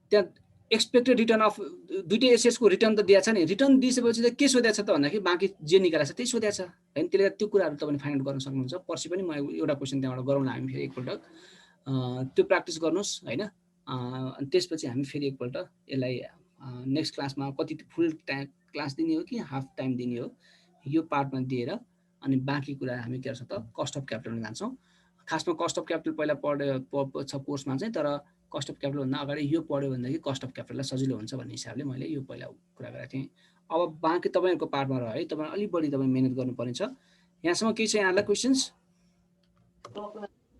B: त्यहाँ एक्सपेक्टेड रिटर्न अफ दुईटै एसेट्सको रिटर्न त दिएको छ नि। रिटर्न दिइसकेपछि चाहिँ के सोधेको छ त भन्दाखेरि बाँकी जे निकालेको छ त्यही सोधेको छ हैन। त्यसले त्यो कुराहरू तपाईँले फाइन्ड आउट गर्न सक्नुहुन्छ। पर्सि पनि म एउटा क्वेसन त्यहाँबाट गरौँला हामी फेरि एकपल्ट, त्यो प्र्याक्टिस गर्नुहोस् हैन। अनि त्यसपछि हामी फेरि एकपल्ट यसलाई नेक्स्ट क्लासमा कति फुल टाइम क्लास दिने हो कि हाफ टाइम दिने हो, यो पार्टमा दिएर अनि बाँकी कुरा हामी के गर्छौँ त, कस्ट अफ क्यापिटलमा जान्छौँ। खासमा कस्ट अफ क्यापिटल पहिला पढ्यो छ कोर्समा चाहिँ, तर कस्ट अफ क्यापिटलभन्दा अगाडि यो पढ्यो भनेदेखि कस्ट अफ क्यापिटललाई सजिलो हुन्छ भन्ने हिसाबले मैले यो पहिला कुरा गरेको थिएँ। अब बाँकी तपाईँहरूको पार्टमा रह्यो है, तपाईँ अलिक बढी तपाईँ मिहिनेत गर्नुपर्ने छ। यहाँसम्म केही छ यहाँलाई क्वेसन्स?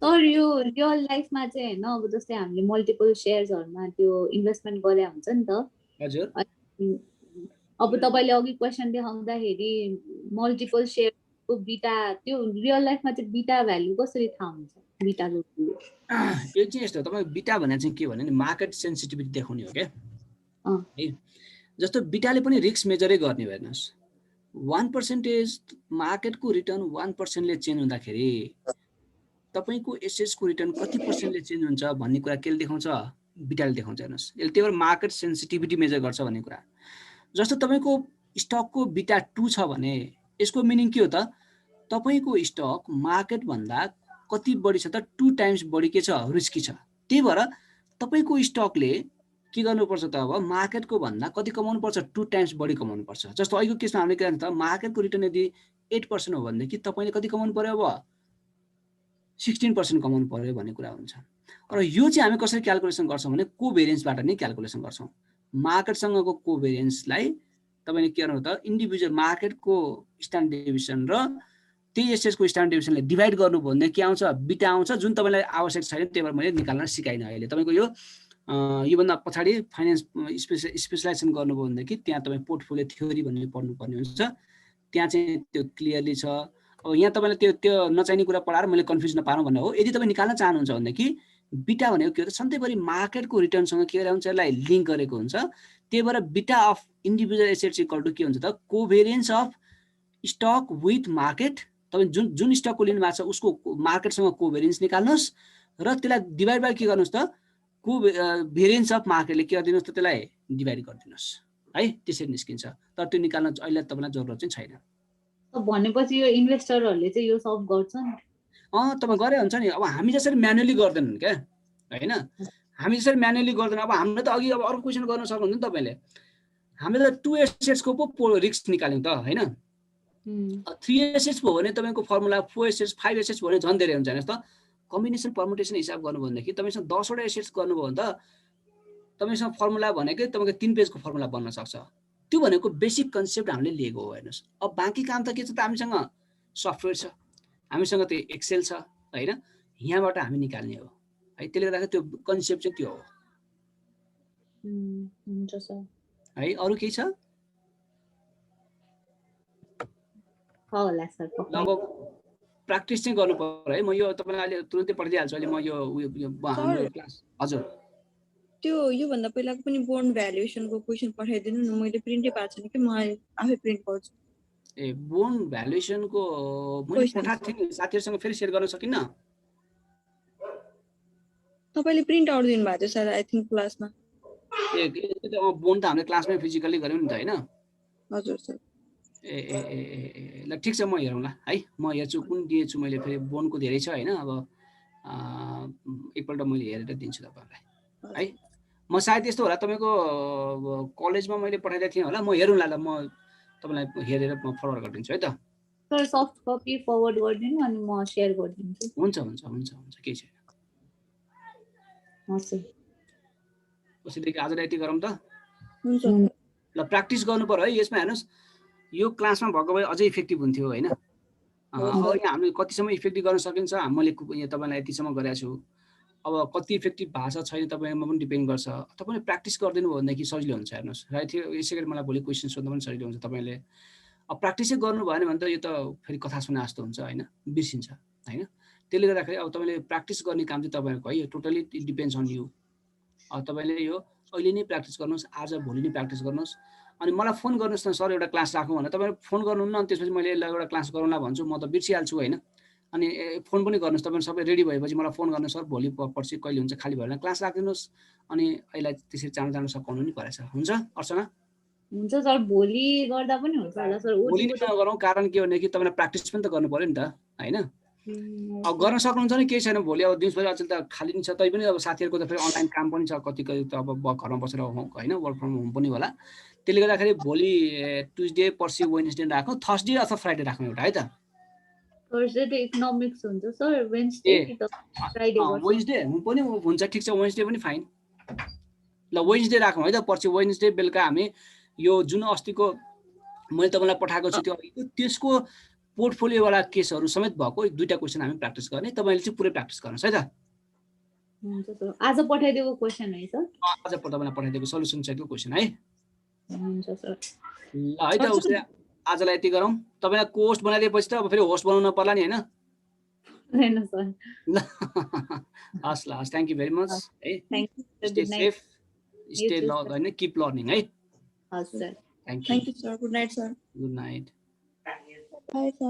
A: सर यो रियल लाइफमा चाहिँ हैन, अब जस्तै हामीले मल्टिपल शेयर्सहरुमा त्यो इन्भेस्टमेन्ट गरे हुन्छ नि त।
B: हजुर।
A: अब तपाईले अघि क्वेसन देखाउँदाखेरि मल्टिपल सेयरको बिटा त्यो रियल लाइफमा चाहिँ बिटा भ्यालु कसरी थाहा हुन्छ बिटाको
B: यो चाहिँ यस्तो तपाईँ बिटा भने चाहिँ के भने नि मार्केट सेन्सिटिभिटी देखाउने हो क्या है जस्तो बिटाले पनि रिस्क मेजरै गर्ने हो हेर्नुहोस् 1% मार्केटको रिटर्न 1%ले चेन्ज हुँदाखेरि तपाईँको एसेट्सको रिटर्न कति पर्सेन्टले चेन्ज हुन्छ भन्ने कुरा केले देखाउँछ बिटाले देखाउँछ हेर्नुहोस् यसले त्यही भएर मार्केट सेन्सिटिभिटी मेजर गर्छ भन्ने कुरा जस्तो तपाईँको स्टकको बिटा 2 छ भने यसको मिनिङ के हो त तपाईँको स्टक मार्केटभन्दा कति बढी छ त 2 टाइम्स बढी के छ रिस्की छ त्यही भएर तपाईँको स्टकले के गर्नुपर्छ त अब मार्केटको भन्दा कति कमाउनु पर्छ 2 टाइम्स बढी कमाउनु पर्छ जस्तो अहिलेको केसमा हामीले के भन्छ त मार्केटको रिटर्न यदि 8% हो भनेदेखि तपाईँले कति कमाउनु पर्यो अब 16% कमाउनु पर्यो भन्ने कुरा हुन्छ र यो चाहिँ हामी कसरी क्याल्कुलेसन गर्छौँ भने कोभेरियन्सबाट नै क्याल्कुलेसन गर्छौँ मार्केटसँगको कोभेरियन्सलाई तपाईँले के गर्नु त इन्डिभिजुअल मार्केटको स्ट्यान्डर्ड डेभिएसन र त्यही एसेट्सको स्ट्यान्डर्ड डेभिएसनले डिभाइड गर्नुभयो भने के आउँछ बिटा आउँछ जुन तपाईँलाई आवश्यक छैन त्यही भएर मैले निकाल्न सिकाइनँ अहिले तपाईँको योभन्दा पछाडि फाइनेन्स स्पेसलाइजेसन गर्नुभयो भनेदेखि त्यहाँ तपाईँ पोर्टफोलियो थ्योरी भन्ने पढ्नुपर्ने हुन्छ त्यहाँ चाहिँ त्यो क्लियरली छ अब यहाँ तपाईँले त्यो नचाहिने कुरा पढाएर मैले कन्फ्युज नपार्नु भन्ने हो यदि तपाईँ निकाल्न चाहनुहुन्छ भनेदेखि बिटा भनेको के हो त सधैँभरि मार्केटको रिटर्नसँग के हुन्छ यसलाई लिङ्क गरेको हुन्छ त्यही भएर beta of individual assets equal to के हुन्छ त covariance of stock with market तपाईँ जुन स्टकको लिनु भएको छ उसको मार्केटसँग कोभेरियन्स निकाल्नुहोस् र त्यसलाई डिभाइड बाई के गर्नुहोस् त भेरियन्स अफ मार्केटले के गरिदिनुहोस् त त्यसलाई डिभाइड गरिदिनुहोस् है त्यसरी निस्किन्छ तर त्यो निकाल्न अहिले तपाईँलाई जरुरत चाहिँ छैन
A: भनेपछि यो इन्भेस्टरहरूले चाहिँ यो सल्भ गर्छन्
B: तपाईँ गरे हुन्छ नि अब हामी जसरी म्यानुअली गर्दैनन् क्या होइन हामी जसरी म्यानुअली गर्दैन अब हामीले त अघि अब अर्को क्वेसन गर्न सक्नुहुन्छ नि तपाईँले हामीले त 2 एसेट्सको पो रिस्क निकाल्यौँ त होइन 3 एसेट्स भयो भने तपाईँको फर्मुला 4 एसेट्स 5 एसेट्स भयो भने झन् धेरै हुन्छ हेर्नुहोस् त कम्बिनेसन पर्मुटेसन हिसाब गर्नुभयो भनेदेखि तपाईँसँग 10वटा एसेट्स गर्नुभयो भने त तपाईँसँग फर्मुला भनेकै तपाईँको 3 पेजको फर्मुला बन्न सक्छ त्यो भनेको बेसिक कन्सेप्ट हामीले लिएको हो हेर्नुहोस् अब बाँकी काम त के छ त हामीसँग सफ्टवेयर छ हामीसँग त्यो एक्सेल छ होइन यहाँबाट हामी निकाल्ने हो है त्यसले गर्दाखेरि त्यो कन्सेप्ट चाहिँ त्यो हो है अरू केही छ अब प्र्याक्टिस चाहिँ गर्नु पर्यो है म यो तपाईँलाई अहिले तुरुन्तै पठाइदिइहाल्छु अहिले म यो क्लास हजुर
C: त्यो योभन्दा पहिलाको पनि बोन्ड भ्यालुएसनको क्वेसन पठाइदिनु न मैले प्रिन्टै पाएको छैन कि म आफै प्रिन्ट गर्छु
B: ए बोन्ड भ्यालुएसनको मैले पठाएको थिएँ नि साथीहरूसँग फेरि सेयर गर्न सकिन्न
C: तपाईले प्रिन्ट आउट दिनु भएको थियो सर आई थिंक क्लासमा
B: ए बोन्ड त हामीले क्लासमै फिजिकली गर्यौँ नि त हैन
C: हजुर सर
B: ए ल ठीक छ म हेरौँला है म हेर्छु कुन दिएछु मैले फेरि बोन्डको धेरै छ हैन अब एकपल्ट मैले हेरेर दिन्छु तपाईहरुलाई है म सायद यस्तो होला तपाईको कलेजमा मैले पठाइदिएको थिएँ होला म हेरौँला ल म तपाईलाई हेरेर म फरवर्ड गरिदिन्छु है त
A: सर सफ्ट कपी फरवर्ड गरिदिनु अनि म शेयर गरिदिन्छु
B: हुन्छ हुन्छ हुन्छ हुन्छ के छैन
A: हस्
B: उसैदेखि आज यति गरौँ त
C: हुन्छ
B: ल प्र्याक्टिस गर्नु पर्यो है यसमा हेर्नुस् यो क्लासमा भएको भए अझै इफेक्टिभ हुन्थ्यो हैन अब यहाँ हामीले कतिसम्म इफेक्टिभ गर्न सकिन्छ मैले तपाईलाई यतिसम्म गरेको छु अब कति इफेक्टिभ भाषा छैन तपाईमा पनि डिपेन्ड गर्छ तपाईले प्र्याक्टिस गर्दिनु भयो भनेदेखि सजिलो हुन्छ हेर्नुस् र यसैगरी मलाई भोलि क्वेशन सोध्न पनि सजिलो हुन्छ तपाईले अब प्र्याक्टिसै गर्नु भएन भने त यो त फेरि कथा सुने जस्तो हुन्छ हैन बिर्सिन्छ हैन त्यसले गर्दाखेरि अब तपाईले प्र्याक्टिस गर्ने काम चाहिँ तपाईहरुको है यो टोटली डिपेन्ड्स अन यु अब तपाईले यो अहिले नै प्र्याक्टिस गर्नुस् आज भोलि नै प्र्याक्टिस गर्नुस् अनि मलाई फोन गर्नुस् न सर एउटा क्लास राखौँ भने तपाईले फोन गर्नुहुन्न अनि त्यसपछि मैले यसलाई एउटा क्लास गरौँला भन्छु म त बिर्सिहाल्छु हैन अनि फोन पनि गर्नुस् तपाईहरु सबै रेडी भएपछि मलाई फोन गर्नु सर भोलि पर्सि कहिले हुन्छ खाली भएर क्लास राखिदिनुस् अनि अहिले त्यसरी जान सकाउनु नि परेछ हुन्छ अर्चना
A: हुन्छ सर भोलि गर्दा पनि हुन्छ होला सर
B: भोलि नै नगरौँ कारण के भने कि तपाईलाई प्र्याक्टिस पनि त गर्नु पर्यो नि त हैन अब गर्न सक्नुहुन्छ नि केही छैन भोलि अब दिउँसो अचेल त खाली नि छ तै पनि अब साथीहरुको त फेरि अनलाइन काम पनि छ कति त अब घरमा बसेर हैन वर्क फ्रम होम पनि होला त्यसले गर्दाखेरि भोलि ट्युसडे पर्सि वेडनेसडे राखौँ थर्सडे अथवा फ्राइडे राखौँ एउटा है त
A: थर्सडे त इकोनोमिक्स हुन्छ सर वेडनेसडे कि त फ्राइडे गर्छ
B: वेडनेसडे पनि हुन्छ ठीक छ वेडनेसडे पनि फाइन ल वेडनेसडे राखौँ है त पर्सि वेडनेसडे बेलुका हामी यो जुन अस्तिको मैले तपाईलाई पठाएको छु त्यो त्यसको पोर्टफोलियो वाला केसहरु समेत भएको दुईटा क्वेशन हामी प्र्याक्टिस गर्ने तपाईले चाहिँ पुरै प्र्याक्टिस गर्नुस् है त
A: हुन्छ सर आज पठाइदिएको क्वेशन है सर
B: आज तपाईलाई पठाइदिएको सल्युसन सहितको क्वेशन है
A: हुन्छ सर
B: ल है त आजलाई यति गरौँ। तपाईलाई कोस्ट बनाइदिएपछि त अब फेरि होस्ट बनाउन पर्ला नि हैन?
A: हैन सर।
B: ल हस् ल हस्, थ्यांक यू भेरी मच है।
A: Thank you sir,
B: stay
A: good night.
B: Safe, stay learn हैन, किप लर्निङ है।
A: हस् sir.
B: Thank you,
C: Thank you, sir. Good night, sir.
B: Good night.
C: Bye, sir.